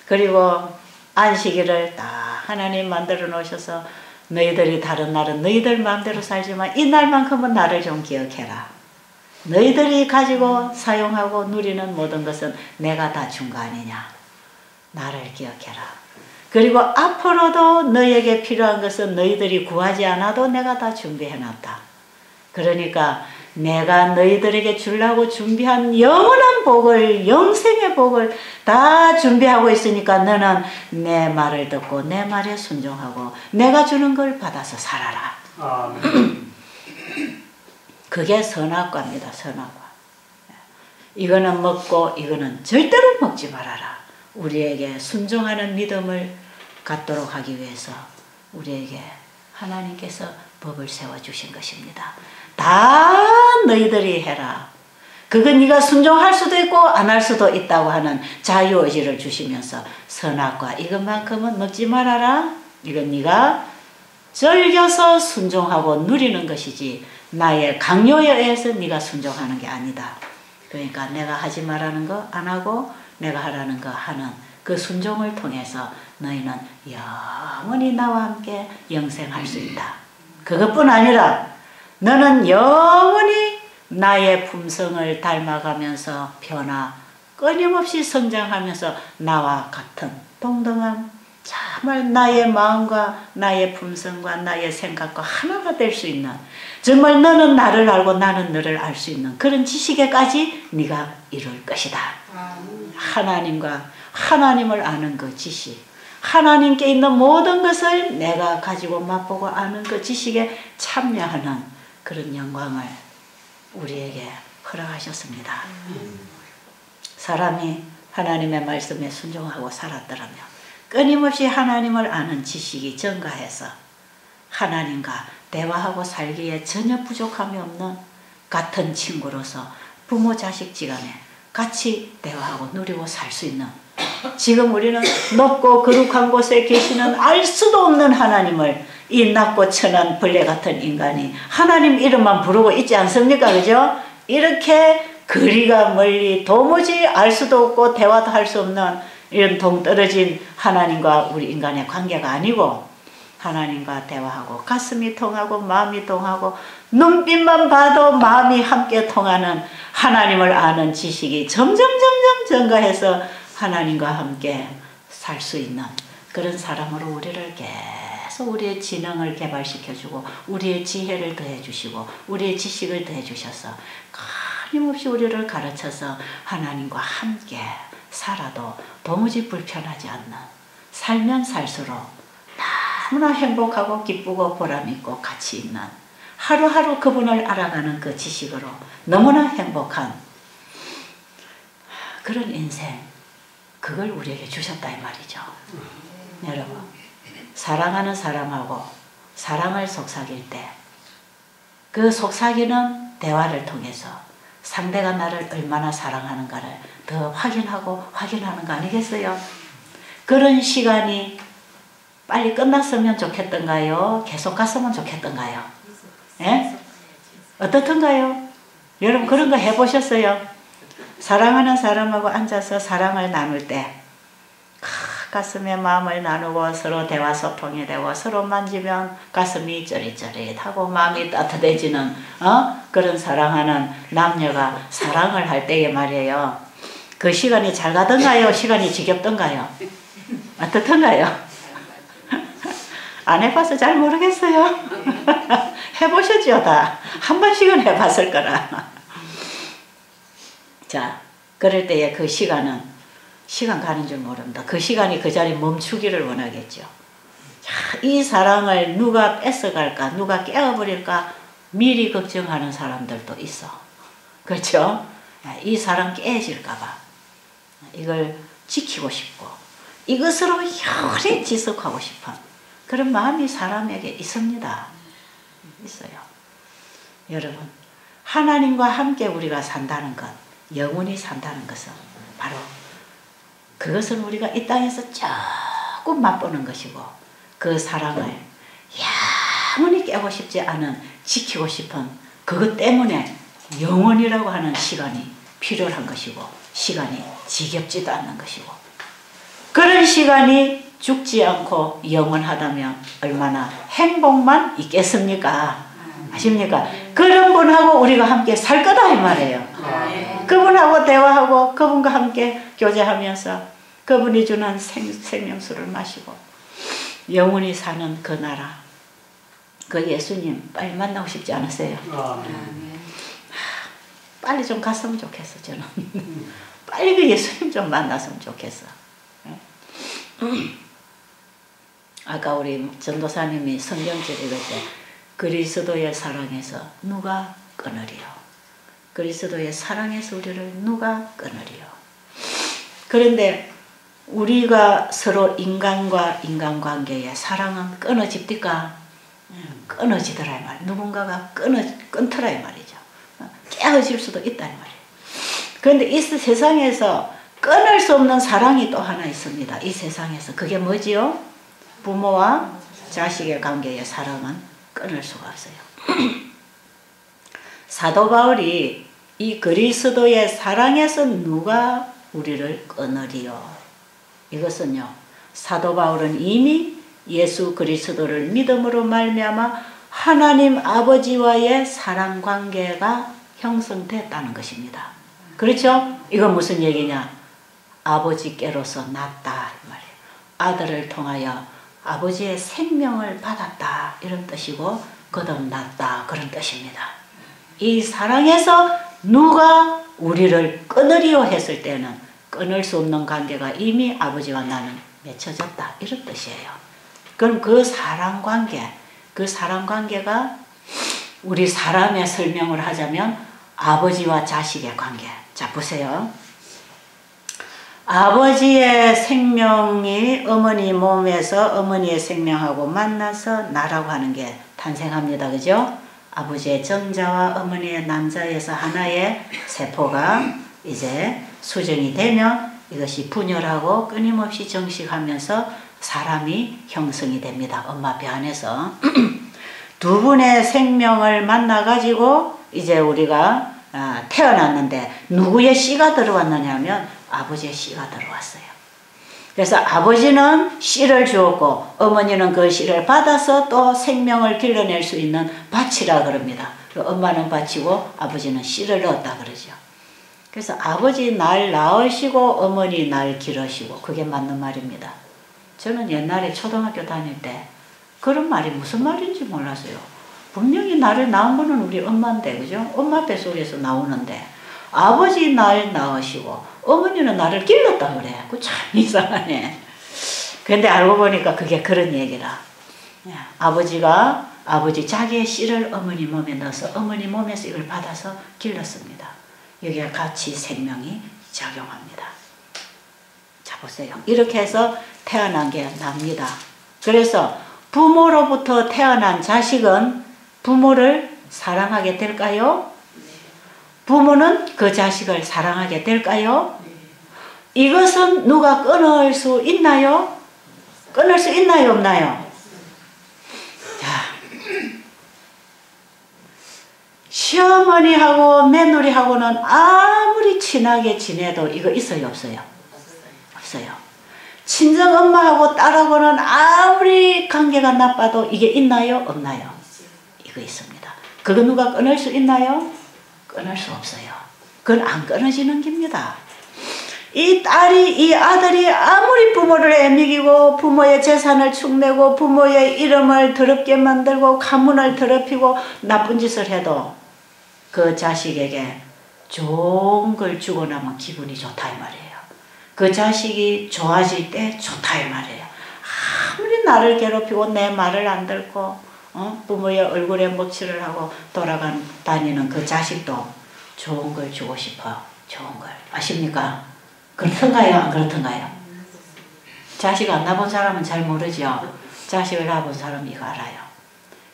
그리고 안식일을 다 하나님 만들어 놓으셔서 너희들이 다른 날은 너희들 마음대로 살지만 이 날만큼은 나를 좀 기억해라. 너희들이 가지고 사용하고 누리는 모든 것은 내가 다 준 거 아니냐. 나를 기억해라. 그리고 앞으로도 너희에게 필요한 것은 너희들이 구하지 않아도 내가 다 준비해놨다. 그러니까 내가 너희들에게 주려고 준비한 영원한 복을, 영생의 복을 다 준비하고 있으니까 너는 내 말을 듣고 내 말에 순종하고 내가 주는 걸 받아서 살아라. 그게 선악과입니다. 선악과. 이거는 먹고 이거는 절대로 먹지 말아라. 우리에게 순종하는 믿음을 갖도록 하기 위해서 우리에게 하나님께서 법을 세워주신 것입니다. 다 너희들이 해라. 그건 네가 순종할 수도 있고 안 할 수도 있다고 하는 자유의지를 주시면서 선악과 이것만큼은 먹지 말아라. 이건 네가 즐겨서 순종하고 누리는 것이지 나의 강요에 의해서 네가 순종하는 게 아니다. 그러니까 내가 하지 말라는 거 안 하고 내가 하라는 거 하는 그 순종을 통해서 너희는 영원히 나와 함께 영생할 수 있다. 그것뿐 아니라 너는 영원히 나의 품성을 닮아가면서 변화 끊임없이 성장하면서 나와 같은 동등한 정말 나의 마음과 나의 품성과 나의 생각과 하나가 될 수 있는 정말 너는 나를 알고 나는 너를 알 수 있는 그런 지식에까지 네가 이룰 것이다. 하나님을 아는 그 지식, 하나님께 있는 모든 것을 내가 가지고 맛보고 아는 그 지식에 참여하는 그런 영광을 우리에게 허락하셨습니다. 사람이 하나님의 말씀에 순종하고 살았더라면 끊임없이 하나님을 아는 지식이 증가해서 하나님과 대화하고 살기에 전혀 부족함이 없는 같은 친구로서 부모 자식 지간에 같이 대화하고 누리고 살 수 있는 지금 우리는 높고 거룩한 곳에 계시는 알 수도 없는 하나님을 이 낮고 천한 벌레 같은 인간이 하나님 이름만 부르고 있지 않습니까? 그죠? 이렇게 거리가 멀리 도무지 알 수도 없고 대화도 할 수 없는 이런 동떨어진 하나님과 우리 인간의 관계가 아니고 하나님과 대화하고 가슴이 통하고 마음이 통하고 눈빛만 봐도 마음이 함께 통하는 하나님을 아는 지식이 점점 증가해서 하나님과 함께 살 수 있는 그런 사람으로 우리를 계속 우리의 지능을 개발시켜주고 우리의 지혜를 더해주시고 우리의 지식을 더해주셔서 끊임없이 우리를 가르쳐서 하나님과 함께 살아도 도무지 불편하지 않는 살면 살수록 너무나 행복하고 기쁘고 보람있고 가치 있는 하루하루 그분을 알아가는 그 지식으로 너무나 행복한 그런 인생 그걸 우리에게 주셨다 이 말이죠. 여러분 사랑하는 사람하고 사랑을 속삭일 때 그 속삭이는 대화를 통해서 상대가 나를 얼마나 사랑하는가를 더 확인하는 거 아니겠어요? 그런 시간이 빨리 끝났으면 좋겠던가요? 계속 갔으면 좋겠던가요? 예? 어떻던가요? 여러분 그런 거 해보셨어요? 사랑하는 사람하고 앉아서 사랑을 나눌 때 가슴에 마음을 나누고 서로 대화 소통이 되고 서로 만지면 가슴이 쩌릿쩌릿하고 마음이 따뜻해지는 그런 사랑하는 남녀가 사랑을 할 때에 말이에요. 그 시간이 잘 가던가요? 시간이 지겹던가요? 어떻던가요? 안 해봐서 잘 모르겠어요. 해보셨죠 다. 한 번씩은 해봤을 거라. 자, 그럴 때에 그 시간은 시간 가는 줄 모른다. 그 시간이 그 자리에 멈추기를 원하겠죠. 자, 이 사랑을 누가 뺏어갈까 누가 깨어버릴까 미리 걱정하는 사람들도 있어. 그렇죠? 이 사랑 깨질까 봐 이걸 지키고 싶고 이것으로 오래 지속하고 싶은 그런 마음이 사람에게 있습니다. 있어요. 여러분 하나님과 함께 우리가 산다는 것 영원히 산다는 것은 바로 그것은 우리가 이 땅에서 조금 맛보는 것이고 그 사랑을 영원히 깨고 싶지 않은 지키고 싶은 그것 때문에 영원이라고 하는 시간이 필요한 것이고 시간이 지겹지도 않는 것이고 그런 시간이 죽지 않고 영원하다면 얼마나 행복만 있겠습니까? 아십니까? 그런 분하고 우리가 함께 살 거다 이 말이에요. 그분하고 대화하고 그분과 함께 교제하면서 그분이 주는 생명수를 마시고 영원히 사는 그 나라 그 예수님 빨리 만나고 싶지 않으세요? 빨리 좀 갔으면 좋겠어 저는. 빨리 그 예수님 좀 만났으면 좋겠어. 아까 우리 전도사님이 성경책 읽을 때 그리스도의 사랑에서 누가 끊으리요? 그리스도의 사랑에서 우리를 누가 끊으리요? 그런데 우리가 서로 인간과 인간관계의 사랑은 끊어집니까? 끊어지더라 이 말. 누군가가 끊더라 이 말이죠. 깨어질 수도 있다 이 말이에요. 그런데 이 세상에서 끊을 수 없는 사랑이 또 하나 있습니다. 이 세상에서 그게 뭐지요? 부모와 자식의 관계의 사랑은 끊을 수가 없어요. 사도 바울이 이 그리스도의 사랑에서 누가 우리를 끊으리요? 이것은요, 사도 바울은 이미 예수 그리스도를 믿음으로 말미암아 하나님 아버지와의 사랑 관계가 형성됐다는 것입니다. 그렇죠? 이건 무슨 얘기냐? 아버지께로서 났다 이 말이에요. 아들을 통하여 아버지의 생명을 받았다 이런 뜻이고 거듭났다 그런 뜻입니다. 이 사랑에서 누가 우리를 끊으리요 했을 때는 끊을 수 없는 관계가 이미 아버지와 나는 맺혀졌다 이런 뜻이에요. 그럼 그 사랑관계가 우리 사람의 설명을 하자면 아버지와 자식의 관계. 자 보세요. 아버지의 생명이 어머니 몸에서 어머니의 생명하고 만나서 나라고 하는 게 탄생합니다. 그죠? 아버지의 정자와 어머니의 난자에서 하나의 세포가 이제 수정이 되면 이것이 분열하고 끊임없이 정식하면서 사람이 형성이 됩니다. 엄마 배 안에서. 두 분의 생명을 만나가지고 이제 우리가 태어났는데 누구의 씨가 들어왔느냐 하면 아버지의 씨가 들어왔어요. 그래서 아버지는 씨를 주었고 어머니는 그 씨를 받아서 또 생명을 길러낼 수 있는 밭이라 그럽니다. 엄마는 밭이고 아버지는 씨를 넣었다 그러죠. 그래서 아버지 날 낳으시고 어머니 날 기르시고 그게 맞는 말입니다. 저는 옛날에 초등학교 다닐 때 그런 말이 무슨 말인지 몰랐어요. 분명히 나를 낳은 거는 우리 엄마인데 그죠? 엄마 뱃속에서 나오는데 아버지 날 낳으시고 어머니는 나를 길렀다 그래. 그 참 이상하네. 근데 알고 보니까 그게 그런 얘기라. 아버지 자기의 씨를 어머니 몸에 넣어서 어머니 몸에서 이걸 받아서 길렀습니다. 여기에 같이 생명이 작용합니다. 자 보세요. 이렇게 해서 태어난 게 납니다. 그래서 부모로부터 태어난 자식은 부모를 사랑하게 될까요? 부모는 그 자식을 사랑하게 될까요? 이것은 누가 끊을 수 있나요? 끊을 수 있나요? 없나요? 자, 시어머니하고 며느리하고는 아무리 친하게 지내도 이거 있어요? 없어요? 없어요. 친정엄마하고 딸하고는 아무리 관계가 나빠도 이게 있나요? 없나요? 이거 있습니다. 그거 누가 끊을 수 있나요? 끊을 수 없어요. 그건 안 끊어지는 겁니다. 이 아들이 아무리 부모를 애미기고 부모의 재산을 축내고 부모의 이름을 더럽게 만들고 가문을 더럽히고 나쁜 짓을 해도 그 자식에게 좋은 걸 주고 나면 기분이 좋다 이 말이에요. 그 자식이 좋아질 때 좋다 이 말이에요. 아무리 나를 괴롭히고 내 말을 안 듣고 부모의 얼굴에 먹칠을 하고 다니는 그 자식도 좋은 걸 주고 싶어. 좋은 걸. 아십니까? 그렇던가요? 안 그렇던가요? 자식 안 낳아본 사람은 잘 모르죠. 자식을 낳아본 사람은 이거 알아요.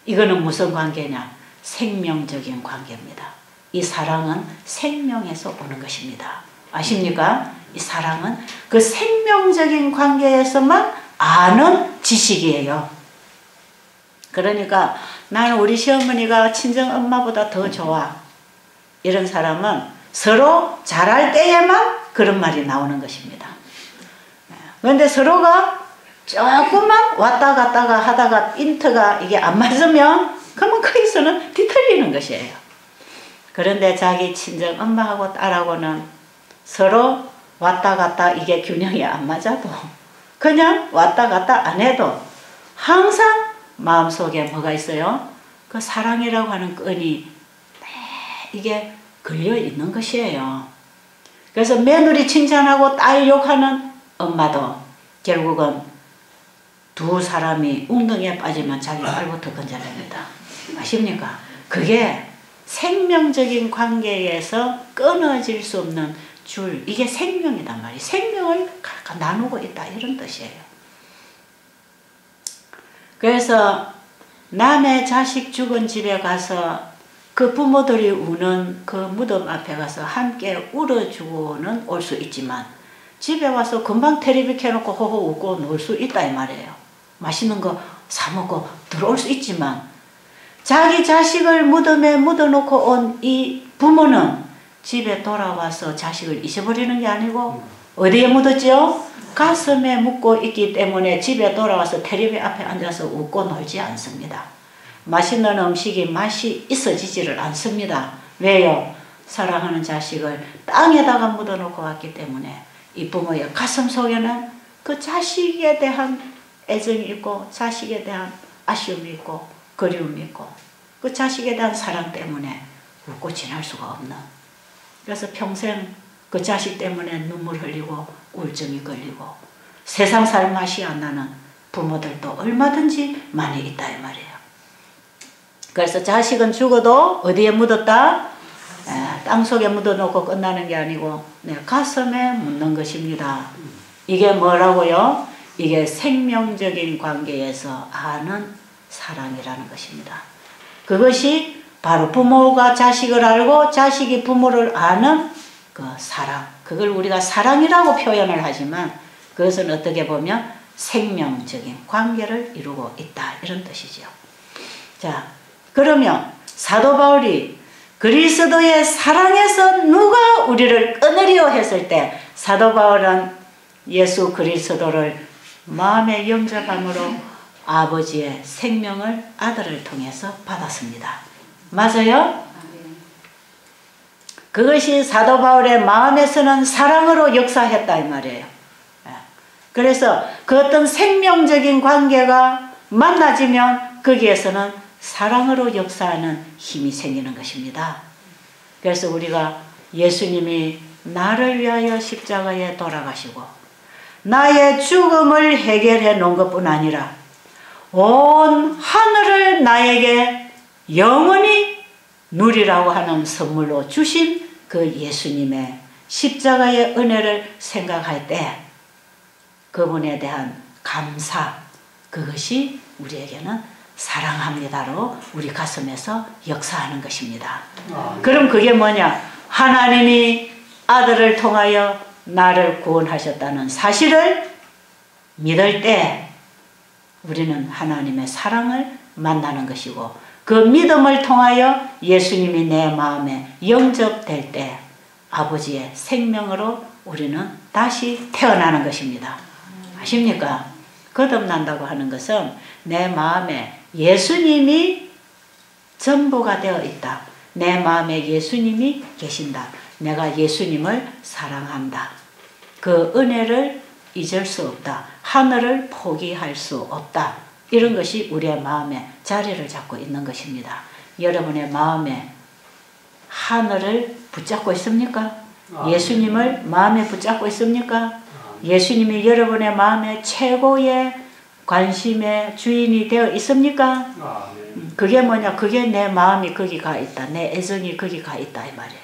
이거는 무슨 관계냐? 생명적인 관계입니다. 이 사랑은 생명에서 오는 것입니다. 아십니까? 이 사랑은 그 생명적인 관계에서만 아는 지식이에요. 그러니까 나는 우리 시어머니가 친정엄마보다 더 좋아. 이런 사람은 서로 잘할 때에만 그런 말이 나오는 것입니다. 그런데 서로가 조금만 왔다 갔다가 하다가 인트가 이게 안 맞으면 그러면 거기서는 뒤틀리는 것이에요. 그런데 자기 친정 엄마하고 딸하고는 서로 왔다 갔다 이게 균형이 안 맞아도 그냥 왔다 갔다 안 해도 항상 마음속에 뭐가 있어요? 그 사랑이라고 하는 끈이 이게 걸려 있는 것이에요. 그래서 며느리 칭찬하고 딸 욕하는 엄마도 결국은 두 사람이 웅덩이에 빠지면 자기 발부터 건져냅니다. 아십니까? 그게 생명적인 관계에서 끊어질 수 없는 줄, 이게 생명이단 말이에요. 생명을 나누고 있다 이런 뜻이에요. 그래서 남의 자식 죽은 집에 가서 그 부모들이 우는 그 무덤 앞에 가서 함께 울어주고는 올 수 있지만 집에 와서 금방 텔레비 켜놓고 호호 웃고 놀 수 있다 이 말이에요. 맛있는 거 사 먹고 들어올 수 있지만 자기 자식을 무덤에 묻어놓고 온 이 부모는 집에 돌아와서 자식을 잊어버리는 게 아니고 어디에 묻었죠? 가슴에 묻고 있기 때문에 집에 돌아와서 텔레비 앞에 앉아서 웃고 놀지 않습니다. 맛있는 음식이 맛이 있어지지를 않습니다. 왜요? 사랑하는 자식을 땅에다가 묻어놓고 왔기 때문에 이 부모의 가슴 속에는 그 자식에 대한 애정이 있고 자식에 대한 아쉬움이 있고 그리움이 있고 그 자식에 대한 사랑 때문에 웃고 지날 수가 없는, 그래서 평생 그 자식 때문에 눈물 흘리고 우울증이 걸리고 세상 살 맛이 안 나는 부모들도 얼마든지 많이 있다 이 말이에요. 그래서 자식은 죽어도 어디에 묻었다? 땅속에 묻어놓고 끝나는 게 아니고 내 가슴에 묻는 것입니다. 이게 뭐라고요? 이게 생명적인 관계에서 아는 사랑이라는 것입니다. 그것이 바로 부모가 자식을 알고 자식이 부모를 아는 그 사랑, 그걸 우리가 사랑이라고 표현을 하지만 그것은 어떻게 보면 생명적인 관계를 이루고 있다 이런 뜻이죠. 자, 그러면 사도 바울이 그리스도의 사랑에서 누가 우리를 끊으리요 했을 때 사도 바울은 예수 그리스도를 마음에 영접함으로 아버지의 생명을 아들을 통해서 받았습니다. 맞아요? 그것이 사도 바울의 마음에서는 사랑으로 역사했다 이 말이에요. 그래서 그 어떤 생명적인 관계가 만나지면 거기에서는 사랑으로 역사하는 힘이 생기는 것입니다. 그래서 우리가 예수님이 나를 위하여 십자가에 돌아가시고 나의 죽음을 해결해 놓은 것뿐 아니라 온 하늘을 나에게 영원히 누리라고 하는 선물로 주신 그 예수님의 십자가의 은혜를 생각할 때 그분에 대한 감사, 그것이 우리에게는 사랑합니다로 우리 가슴에서 역사하는 것입니다. 그럼 그게 뭐냐? 하나님이 아들을 통하여 나를 구원하셨다는 사실을 믿을 때 우리는 하나님의 사랑을 만나는 것이고 그 믿음을 통하여 예수님이 내 마음에 영접될 때 아버지의 생명으로 우리는 다시 태어나는 것입니다. 아십니까? 거듭난다고 하는 것은 내 마음에 예수님이 전부가 되어 있다. 내 마음에 예수님이 계신다. 내가 예수님을 사랑한다. 그 은혜를 잊을 수 없다. 하늘을 포기할 수 없다. 이런 것이 우리의 마음에 자리를 잡고 있는 것입니다. 여러분의 마음에 하늘을 붙잡고 있습니까? 예수님을 마음에 붙잡고 있습니까? 예수님이 여러분의 마음에 최고의 관심의 주인이 되어 있습니까? 그게 뭐냐? 그게 내 마음이 거기 가 있다. 내 애정이 거기 가 있다 이 말이에요.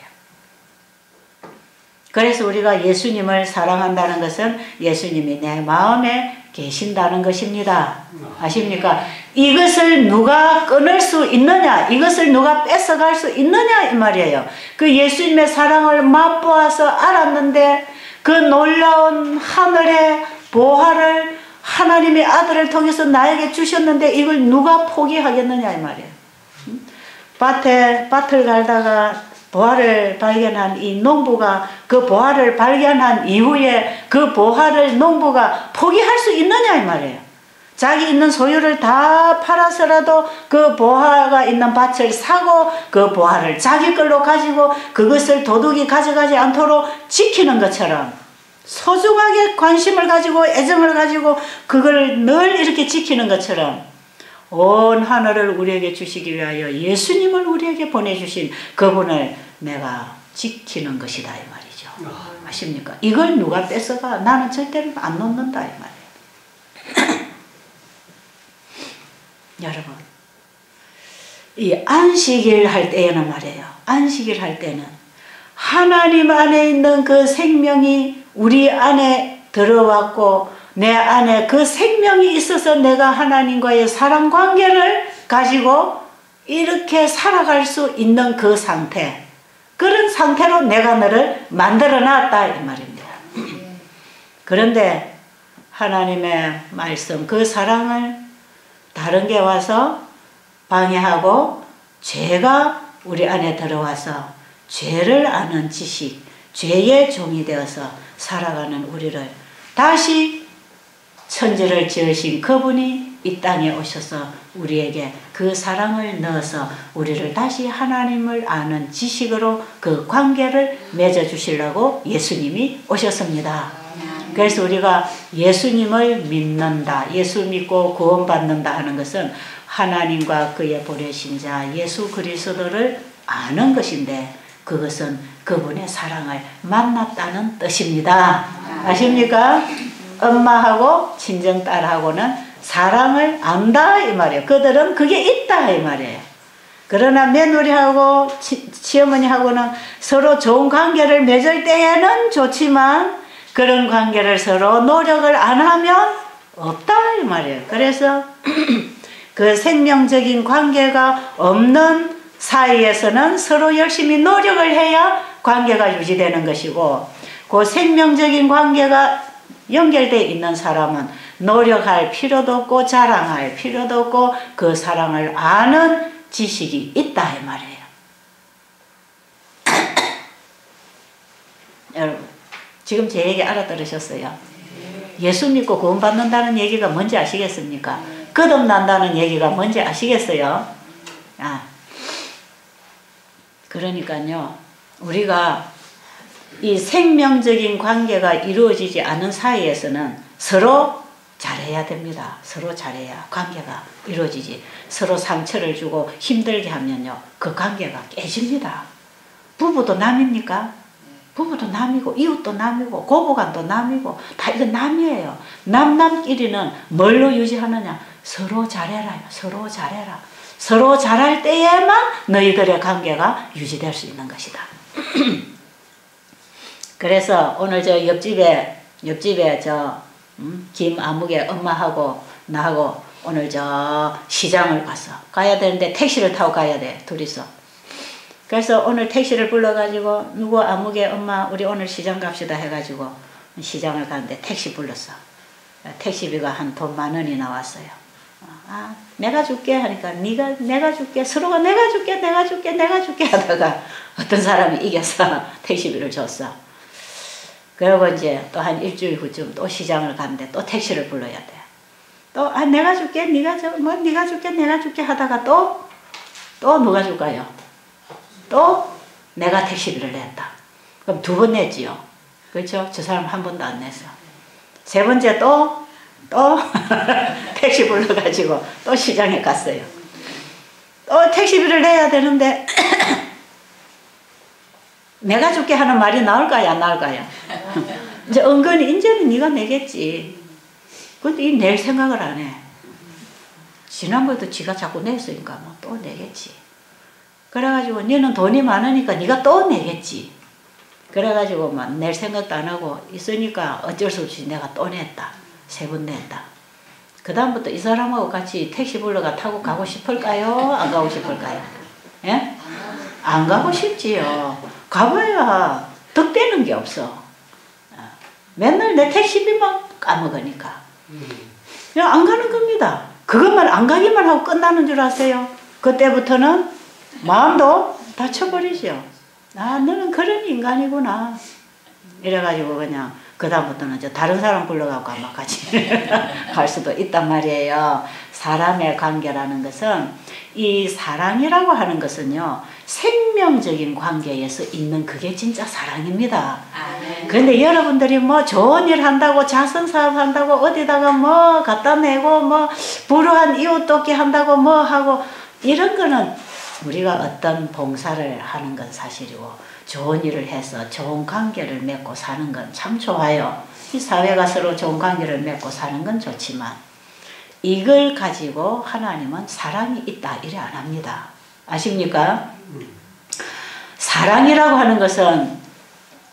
그래서 우리가 예수님을 사랑한다는 것은 예수님이 내 마음에 계신다는 것입니다. 아십니까? 이것을 누가 끊을 수 있느냐? 이것을 누가 뺏어갈 수 있느냐? 이 말이에요. 그 예수님의 사랑을 맛보아서 알았는데 그 놀라운 하늘의 보화를 하나님의 아들을 통해서 나에게 주셨는데 이걸 누가 포기하겠느냐 이 말이에요. 밭을 갈다가 보화를 발견한 이 농부가 그 보화를 발견한 이후에 그 보화를 농부가 포기할 수 있느냐 이 말이에요. 자기 있는 소유를 다 팔아서라도 그 보화가 있는 밭을 사고 그 보화를 자기 걸로 가지고 그것을 도둑이 가져가지 않도록 지키는 것처럼 소중하게 관심을 가지고 애정을 가지고 그걸 늘 이렇게 지키는 것처럼 온 하늘을 우리에게 주시기 위하여 예수님을 우리에게 보내주신 그분을 내가 지키는 것이다 이 말이죠. 아십니까? 이걸 누가 뺏어가? 나는 절대로 안 놓는다 이 말이에요. 여러분, 이 안식일 할 때에는 말이에요. 안식일 할 때는 하나님 안에 있는 그 생명이 우리 안에 들어왔고 내 안에 그 생명이 있어서 내가 하나님과의 사랑 관계를 가지고 이렇게 살아갈 수 있는 그 상태, 그런 상태로 내가 너를 만들어 놨다 이 말입니다. 그런데 하나님의 말씀, 그 사랑을 다른 게 와서 방해하고 죄가 우리 안에 들어와서 죄를 아는 지식, 죄의 종이 되어서 살아가는 우리를 다시 천지를 지으신 그분이 이 땅에 오셔서 우리에게 그 사랑을 넣어서 우리를 다시 하나님을 아는 지식으로 그 관계를 맺어주시려고 예수님이 오셨습니다. 그래서 우리가 예수님을 믿는다, 예수 믿고 구원받는다 하는 것은 하나님과 그의 보내신 자 예수 그리스도를 아는 것인데 그것은 그분의 사랑을 만났다는 뜻입니다. 아십니까? 엄마하고 친정딸하고는 사랑을 안다 이 말이에요. 그들은 그게 있다 이 말이에요. 그러나 며느리하고 시어머니하고는 서로 좋은 관계를 맺을 때에는 좋지만 그런 관계를 서로 노력을 안 하면 없다 이 말이에요. 그래서 그 생명적인 관계가 없는 사이에서는 서로 열심히 노력을 해야 관계가 유지되는 것이고 그 생명적인 관계가 연결되어 있는 사람은 노력할 필요도 없고 자랑할 필요도 없고 그 사랑을 아는 지식이 있다 이 말이에요. 여러분 지금 제 얘기 알아들으셨어요? 예수 믿고 구원받는다는 얘기가 뭔지 아시겠습니까? 거듭난다는 얘기가 뭔지 아시겠어요? 그러니까요 우리가 이 생명적인 관계가 이루어지지 않은 사이에서는 서로 잘해야 됩니다. 서로 잘해야 관계가 이루어지지. 서로 상처를 주고 힘들게 하면요 그 관계가 깨집니다. 부부도 남입니까? 부부도 남이고 이웃도 남이고 고부간도 남이고 다 이거 남이에요. 남끼리는 뭘로 유지하느냐? 서로 잘해라. 서로 잘해라. 서로 잘할 때에만 너희들의 관계가 유지될 수 있는 것이다. 그래서 오늘 저 옆집에 저 김아무개 엄마하고 나하고 오늘 저 시장을 가야 되는데 택시를 타고 가야 돼 둘이서. 그래서 오늘 택시를 불러가지고 누구 아무개 엄마 우리 오늘 시장 갑시다 해가지고 시장을 가는데 택시 불렀어. 택시비가 한 돈 10,000원이 나왔어요. 내가 줄게 하니까 내가 줄게 서로가 내가 줄게 하다가 어떤 사람이 이겨서 택시비를 줬어. 그리고 이제 또 한 일주일 후쯤 또 시장을 갔는데 또 택시를 불러야 돼. 또 내가 줄게 네가 줄게 하다가 또 누가 줄까요? 또 내가 택시비를 냈다. 그럼 2번 냈지요. 그렇죠? 저 사람 한 번도 안 냈어. 3번째 또 택시 불러가지고 또 시장에 갔어요. 또 택시비를 내야 되는데 내가 줄게 하는 말이 나올까요? 안 나올까요? 이제 은근히 이제는 네가 내겠지. 근데 이 낼 생각을 안 해. 지난번에도 지가 자꾸 냈으니까 뭐 또 내겠지. 그래가지고 너는 돈이 많으니까 네가 또 내겠지. 그래가지고 막 낼 생각도 안 하고 있으니까 어쩔 수 없이 내가 또 냈다. 3번 냈다. 그 다음부터 이 사람하고 같이 택시 불러가 타고 가고 싶을까요? 안 가고 싶을까요? 예? 안 가고 싶지요. 가봐야 득되는 게 없어. 맨날 내 택시비만 까먹으니까. 그냥 안 가는 겁니다. 그것만 안 가기만 하고 끝나는 줄 아세요? 그때부터는 마음도 다쳐버리죠. 너는 그런 인간이구나. 이래가지고 그냥 그다음부터는 다른 사람 불러갖고 아마 같이 갈 수도 있단 말이에요. 사람의 관계라는 것은, 이 사랑이라고 하는 것은요, 생명적인 관계에서 있는 그게 진짜 사랑입니다. 그런데 여러분들이 뭐 좋은 일 한다고, 자선사업 한다고, 어디다가 뭐 갖다 내고, 뭐 불우한 이웃 돕기 한다고 뭐 하고, 이런 거는 우리가 어떤 봉사를 하는 건 사실이고, 좋은 일을 해서 좋은 관계를 맺고 사는 건 참 좋아요. 이 사회가 서로 좋은 관계를 맺고 사는 건 좋지만, 이걸 가지고 하나님은 사랑이 있다 이래 안 합니다. 아십니까? 사랑이라고 하는 것은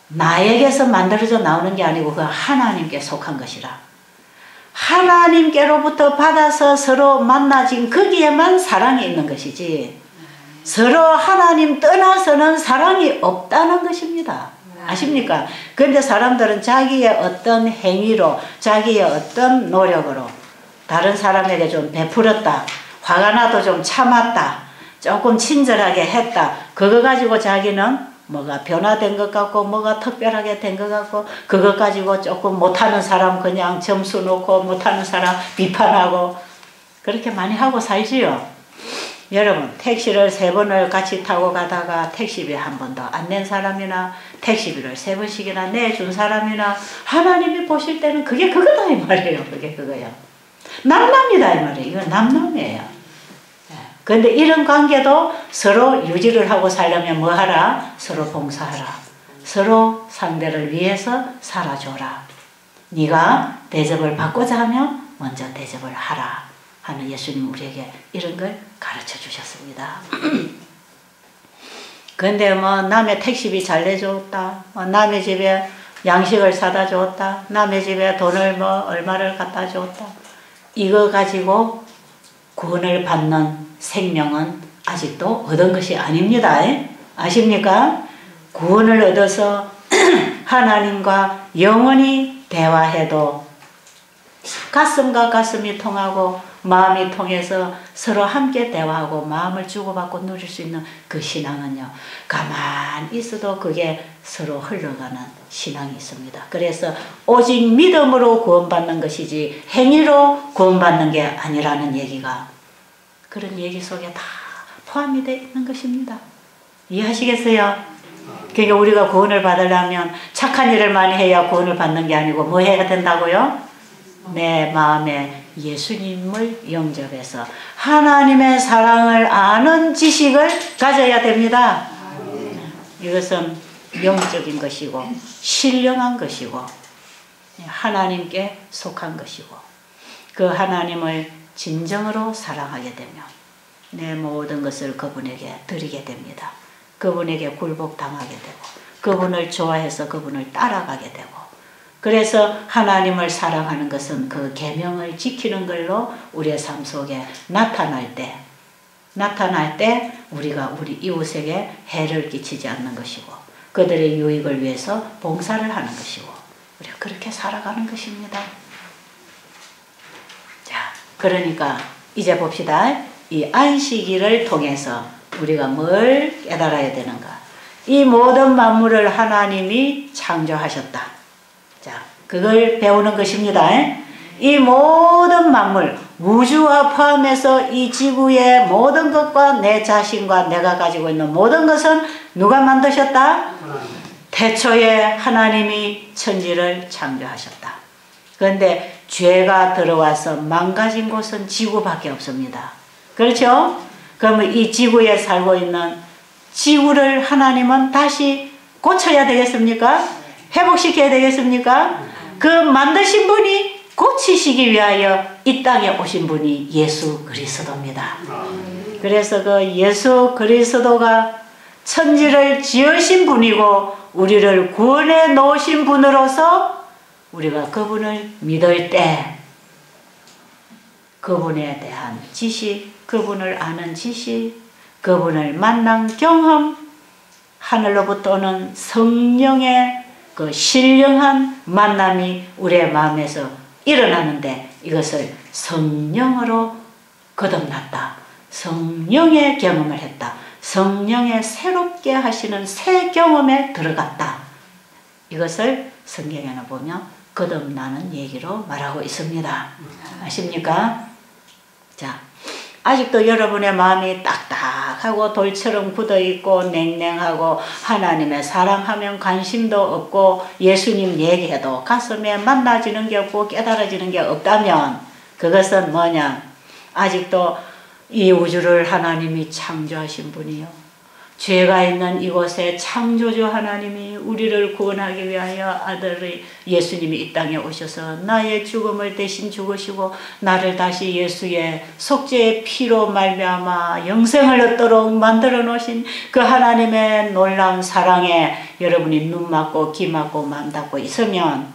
나에게서 만들어져 나오는 게 아니고 그 하나님께 속한 것이라. 하나님께로부터 받아서 서로 만나진 거기에만 사랑이 있는 것이지, 서로 하나님 떠나서는 사랑이 없다는 것입니다. 아십니까? 그런데 사람들은 자기의 어떤 행위로, 자기의 어떤 노력으로 다른 사람에게 좀 베풀었다, 화가 나도 좀 참았다, 조금 친절하게 했다, 그거 가지고 자기는 뭐가 변화된 것 같고, 뭐가 특별하게 된 것 같고, 그거 가지고 조금 못하는 사람 그냥 점수 놓고, 못하는 사람 비판하고, 그렇게 많이 하고 살지요. 여러분, 택시를 3번을 같이 타고 가다가 택시비 한 번도 안 낸 사람이나, 택시비를 3번씩이나 내준 사람이나, 하나님이 보실 때는 그게 그거다 이 말이에요. 그게 그거예요. 남남이다 이 말이에요. 이건 남남이에요. 그런데 이런 관계도 서로 유지를 하고 살려면 뭐 하라? 서로 봉사하라. 서로 상대를 위해서 살아줘라. 네가 대접을 받고자 하면 먼저 대접을 하라 하는 예수님 우리에게 이런 걸 가르쳐 주셨습니다. 그런데 뭐 남의 택시비 잘 내줬다, 남의 집에 양식을 사다 줬다, 남의 집에 돈을 뭐 얼마를 갖다 줬다, 이거 가지고 구원을 받는 생명은 아직도 얻은 것이 아닙니다. 아십니까? 구원을 얻어서 하나님과 영원히 대화해도 가슴과 가슴이 통하고 마음이 통해서 서로 함께 대화하고 마음을 주고받고 누릴 수 있는 그 신앙은요, 가만히 있어도 그게 서로 흘러가는 신앙이 있습니다. 그래서 오직 믿음으로 구원받는 것이지 행위로 구원받는 게 아니라는 얘기가, 그런 얘기 속에 다 포함이 되어 있는 것입니다. 이해하시겠어요? 그러니까 우리가 구원을 받으려면 착한 일을 많이 해야 구원을 받는 게 아니고 뭐 해야 된다고요? 내 마음에 예수님을 영접해서 하나님의 사랑을 아는 지식을 가져야 됩니다. 이것은 영적인 것이고 신령한 것이고 하나님께 속한 것이고, 그 하나님을 진정으로 사랑하게 되면 내 모든 것을 그분에게 드리게 됩니다. 그분에게 굴복당하게 되고 그분을 좋아해서 그분을 따라가게 되고, 그래서 하나님을 사랑하는 것은 그 계명을 지키는 걸로 우리의 삶 속에 나타날 때 우리가 우리 이웃에게 해를 끼치지 않는 것이고 그들의 유익을 위해서 봉사를 하는 것이고 우리가 그렇게 살아가는 것입니다. 자, 그러니까 이제 봅시다. 이 안식일을 통해서 우리가 뭘 깨달아야 되는가? 이 모든 만물을 하나님이 창조하셨다. 자, 그걸 배우는 것입니다. 이 모든 만물, 우주와 포함해서 이 지구의 모든 것과 내 자신과 내가 가지고 있는 모든 것은 누가 만드셨다? 태초에 하나님이 천지를 창조하셨다. 그런데 죄가 들어와서 망가진 곳은 지구밖에 없습니다. 그렇죠? 그러면 이 지구에 살고 있는 지구를 하나님은 다시 고쳐야 되겠습니까? 회복시켜야 되겠습니까? 그 만드신 분이 고치시기 위하여 이 땅에 오신 분이 예수 그리스도입니다. 그래서 그 예수 그리스도가 천지를 지으신 분이고 우리를 구원해 놓으신 분으로서 우리가 그분을 믿을 때 그분에 대한 지식, 그분을 아는 지식, 그분을 만난 경험, 하늘로부터 오는 성령의 그 신령한 만남이 우리의 마음에서 일어나는데 이것을 성령으로 거듭났다, 성령의 경험을 했다, 성령의 새롭게 하시는 새 경험에 들어갔다. 이것을 성경에는 보면 거듭나는 얘기로 말하고 있습니다. 아십니까? 자, 아직도 여러분의 마음이 딱딱하고 돌처럼 굳어있고 냉랭하고 하나님의 사랑하면 관심도 없고 예수님 얘기해도 가슴에 만나지는 게 없고 깨달아지는 게 없다면 그것은 뭐냐? 아직도 이 우주를 하나님이 창조하신 분이요. 죄가 있는 이곳에 창조주 하나님이 우리를 구원하기 위하여 아들의 예수님이 이 땅에 오셔서 나의 죽음을 대신 죽으시고 나를 다시 예수의 속죄의 피로 말미암아 영생을 얻도록 만들어 놓으신 그 하나님의 놀라운 사랑에 여러분이 눈 맞고 귀 맞고 마음 닫고 있으면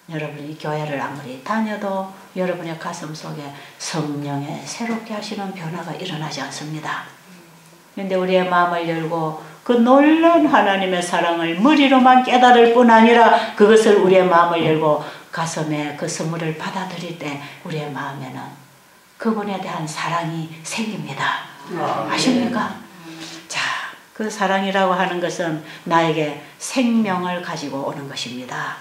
여러분이 교회를 아무리 다녀도 여러분의 가슴 속에 성령의 새롭게 하시는 변화가 일어나지 않습니다. 그런데 우리의 마음을 열고 그 놀라운 하나님의 사랑을 머리로만 깨달을 뿐 아니라 그것을 우리의 마음을 열고 가슴에 그 선물을 받아들일 때 우리의 마음에는 그분에 대한 사랑이 생깁니다. 아십니까? 자, 그 사랑이라고 하는 것은 나에게 생명을 가지고 오는 것입니다.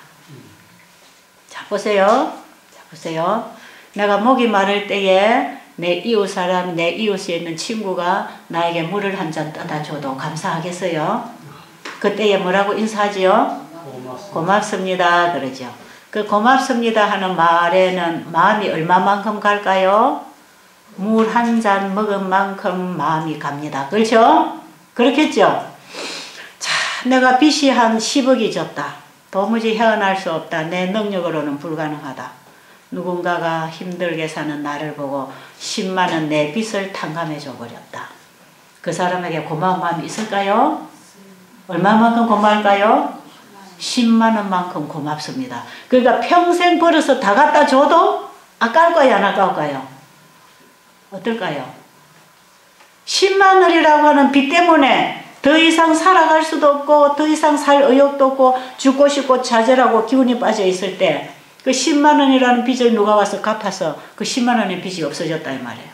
자, 보세요. 자, 보세요. 내가 목이 마를 때에 내 이웃 사람, 내 이웃에 있는 친구가 나에게 물을 한 잔 떠다 줘도 감사하겠어요? 그때에 뭐라고 인사하지요? 고맙습니다. 그러죠. 그 고맙습니다 하는 말에는 마음이 얼마만큼 갈까요? 물 한 잔 먹은 만큼 마음이 갑니다. 그렇죠? 그렇겠죠? 자, 내가 빚이 한 10억이 졌다. 도무지 헤어날 수 없다. 내 능력으로는 불가능하다. 누군가가 힘들게 사는 나를 보고 10만 원 내 빚을 탕감해 줘 버렸다. 그 사람에게 고마운 마음이 있을까요? 얼마만큼 고마울까요? 10만 원만큼 고맙습니다. 그러니까 평생 벌어서 다 갖다 줘도 아까울까요? 안 아까울까요? 어떨까요? 10만 원이라고 하는 빚 때문에 더 이상 살아갈 수도 없고 더 이상 살 의욕도 없고 죽고 싶고 좌절하고 기운이 빠져 있을 때 그 10만 원이라는 빚을 누가 와서 갚아서 그 10만 원의 빚이 없어졌다 이 말이에요.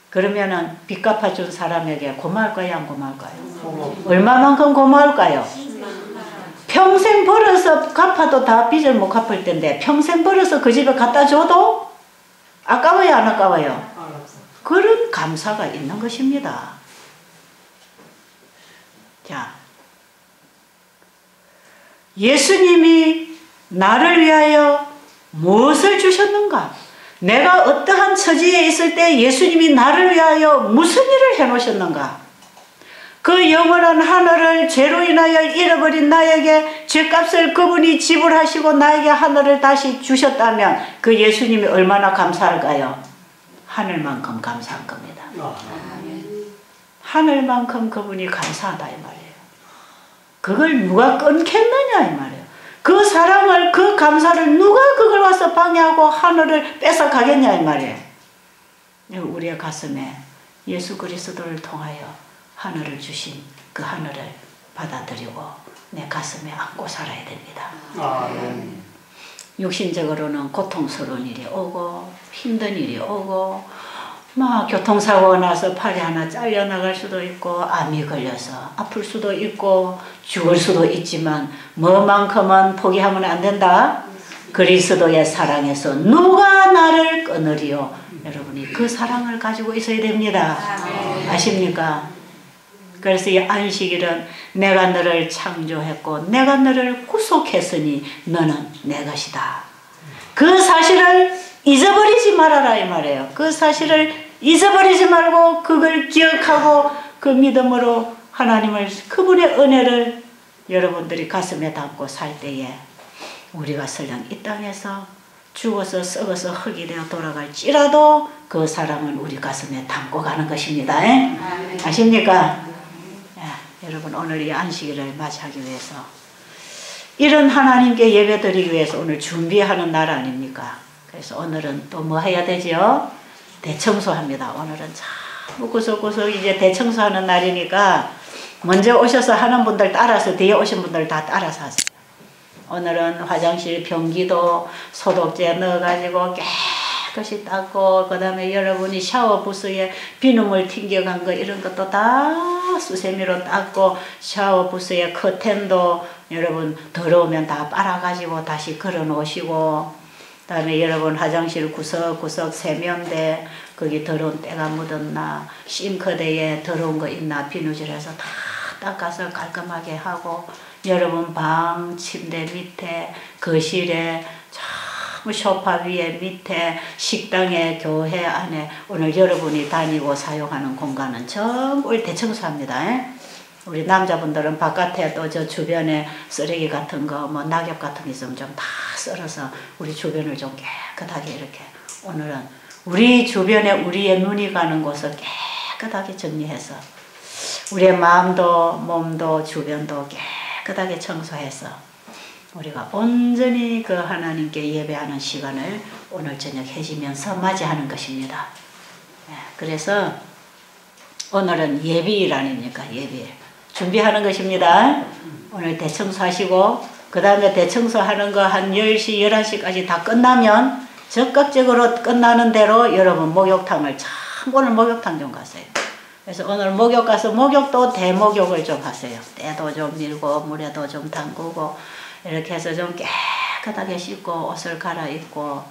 그러면은 빚 갚아준 사람에게 고마울까요? 안 고마울까요? 얼마만큼 고마울까요? 평생 벌어서 갚아도 다 빚을 못 갚을 텐데 평생 벌어서 그 집에 갖다 줘도 아까워요? 안 아까워요? 그런 감사가 있는 것입니다. 자, 예수님이 나를 위하여 무엇을 주셨는가? 내가 어떠한 처지에 있을 때 예수님이 나를 위하여 무슨 일을 해놓으셨는가? 그 영원한 하늘을 죄로 인하여 잃어버린 나에게 죄값을 그분이 지불하시고 나에게 하늘을 다시 주셨다면 그 예수님이 얼마나 감사할까요? 하늘만큼 감사한 겁니다. 하늘만큼 그분이 감사하다 이 말이에요. 그걸 누가 끊겠느냐 이 말이에요. 그 사랑을, 그 감사를 누가 그걸 와서 방해하고 하늘을 뺏어 가겠냐 이 말이에요. 우리의 가슴에 예수 그리스도를 통하여 하늘을 주신 그 하늘을 받아들이고 내 가슴에 안고 살아야 됩니다. 육신적으로는 고통스러운 일이 오고 힘든 일이 오고 막 교통사고가 나서 팔이 하나 잘려나갈 수도 있고 암이 걸려서 아플 수도 있고 죽을 수도 있지만 뭐만큼은 포기하면 안 된다. 그리스도의 사랑에서 누가 나를 끊으리요. 여러분이 그 사랑을 가지고 있어야 됩니다. 아십니까? 그래서 이 안식일은 내가 너를 창조했고 내가 너를 구속했으니 너는 내 것이다. 그 사실을 잊어버리지 말아라 이 말이에요. 그 사실을 잊어버리지 말고 그걸 기억하고 그 믿음으로 하나님을 그분의 은혜를 여러분들이 가슴에 담고 살 때에 우리가 설령 이 땅에서 죽어서 썩어서 흙이 되어 돌아갈지라도 그 사랑은 우리 가슴에 담고 가는 것입니다. 아십니까? 여러분 오늘 이 안식일을 맞이하기 위해서 이런 하나님께 예배드리기 위해서 오늘 준비하는 날 아닙니까? 그래서 오늘은 또 뭐 해야 되죠? 대청소합니다. 오늘은 참 구석구석 이제 대청소하는 날이니까 먼저 오셔서 하는 분들 따라서 뒤에 오신 분들 다 따라서 하세요. 오늘은 화장실 변기도 소독제 넣어가지고 깨끗이 닦고 그 다음에 여러분이 샤워 부스에 비누물 튕겨간 거 이런 것도 다 수세미로 닦고 샤워 부스에 커튼도 여러분 더러우면 다 빨아가지고 다시 걸어 놓으시고 그 다음에 여러분 화장실 구석구석 세면대 거기 더러운 때가 묻었나 싱크대에 더러운 거 있나 비누질해서 다 닦아서 깔끔하게 하고 여러분 방 침대 밑에 거실에 소파 위에 밑에 식당에 교회 안에 오늘 여러분이 다니고 사용하는 공간은 전부 대청소합니다. 우리 남자분들은 바깥에 또 저 주변에 쓰레기 같은 거 뭐 낙엽 같은 게 있으면 좀 다 썰어서 우리 주변을 좀 깨끗하게 이렇게 오늘은 우리 주변에 우리의 눈이 가는 곳을 깨끗하게 정리해서 우리의 마음도 몸도 주변도 깨끗하게 청소해서 우리가 온전히 그 하나님께 예배하는 시간을 오늘 저녁 해지면서 맞이하는 것입니다. 그래서 오늘은 예비일 아닙니까? 예비일. 준비하는 것입니다. 오늘 대청소하시고 그 다음에 대청소하는 거 한 10시, 11시까지 다 끝나면 적극적으로 끝나는 대로 여러분 목욕탕을 오늘 목욕탕 좀 가세요. 그래서 오늘 목욕 가서 목욕도 대목욕을 좀 하세요. 때도 좀 밀고 물에도 좀 담그고 이렇게 해서 좀 깨끗하게 씻고 옷을 갈아입고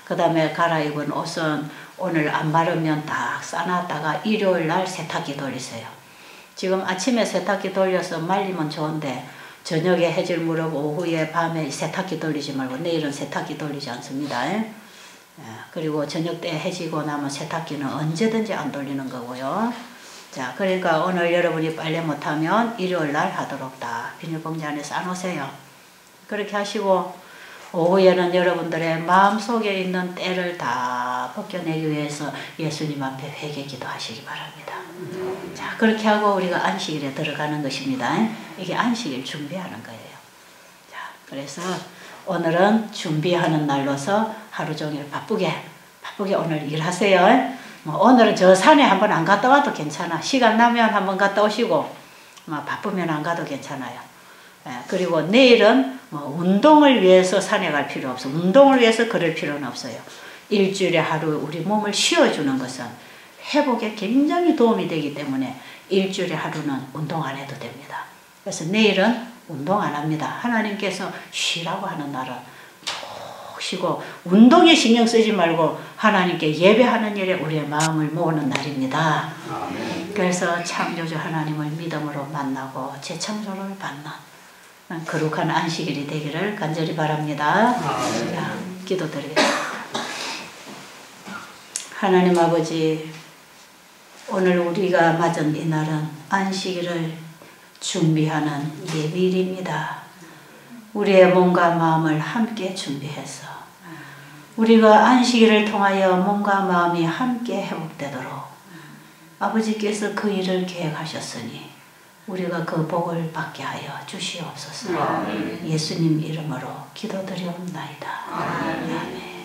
그 다음에 갈아입은 옷은 오늘 안 마르면 딱 싸놨다가 일요일날 세탁기 돌리세요. 지금 아침에 세탁기 돌려서 말리면 좋은데 저녁에 해질 무렵 오후에 밤에 세탁기 돌리지 말고 내일은 세탁기 돌리지 않습니다. 그리고 저녁 때 해지고 나면 세탁기는 언제든지 안 돌리는 거고요. 자, 그러니까 오늘 여러분이 빨래 못하면 일요일날 하도록 다 비닐봉지 안에 싸놓으세요. 그렇게 하시고 오후에는 여러분들의 마음속에 있는 때를 다 벗겨내기 위해서 예수님 앞에 회개 기도하시기 바랍니다. 자, 그렇게 하고 우리가 안식일에 들어가는 것입니다. 이게 안식일 준비하는 거예요. 자, 그래서 오늘은 준비하는 날로서 하루 종일 바쁘게 오늘 일하세요. 뭐 오늘은 저 산에 한번 안 갔다 와도 괜찮아. 시간 나면 한번 갔다 오시고 뭐 바쁘면 안 가도 괜찮아요. 그리고 내일은 뭐 운동을 위해서 산에 갈 필요 없어. 운동을 위해서 걸을 필요는 없어요. 일주일에 하루 우리 몸을 쉬어주는 것은 회복에 굉장히 도움이 되기 때문에 일주일에 하루는 운동 안 해도 됩니다. 그래서 내일은 운동 안 합니다. 하나님께서 쉬라고 하는 날은 푹 쉬고 운동에 신경 쓰지 말고 하나님께 예배하는 일에 우리의 마음을 모으는 날입니다. 그래서 창조주 하나님을 믿음으로 만나고 재창조를 받는 거룩한 안식일이 되기를 간절히 바랍니다. 자, 기도드리겠습니다. 하나님 아버지, 오늘 우리가 맞은 이 날은 안식일을 준비하는 예비일입니다. 우리의 몸과 마음을 함께 준비해서 우리가 안식일을 통하여 몸과 마음이 함께 회복되도록 아버지께서 그 일을 계획하셨으니 우리가 그 복을 받게 하여 주시옵소서. 예수님 이름으로 기도드리옵나이다. 아멘.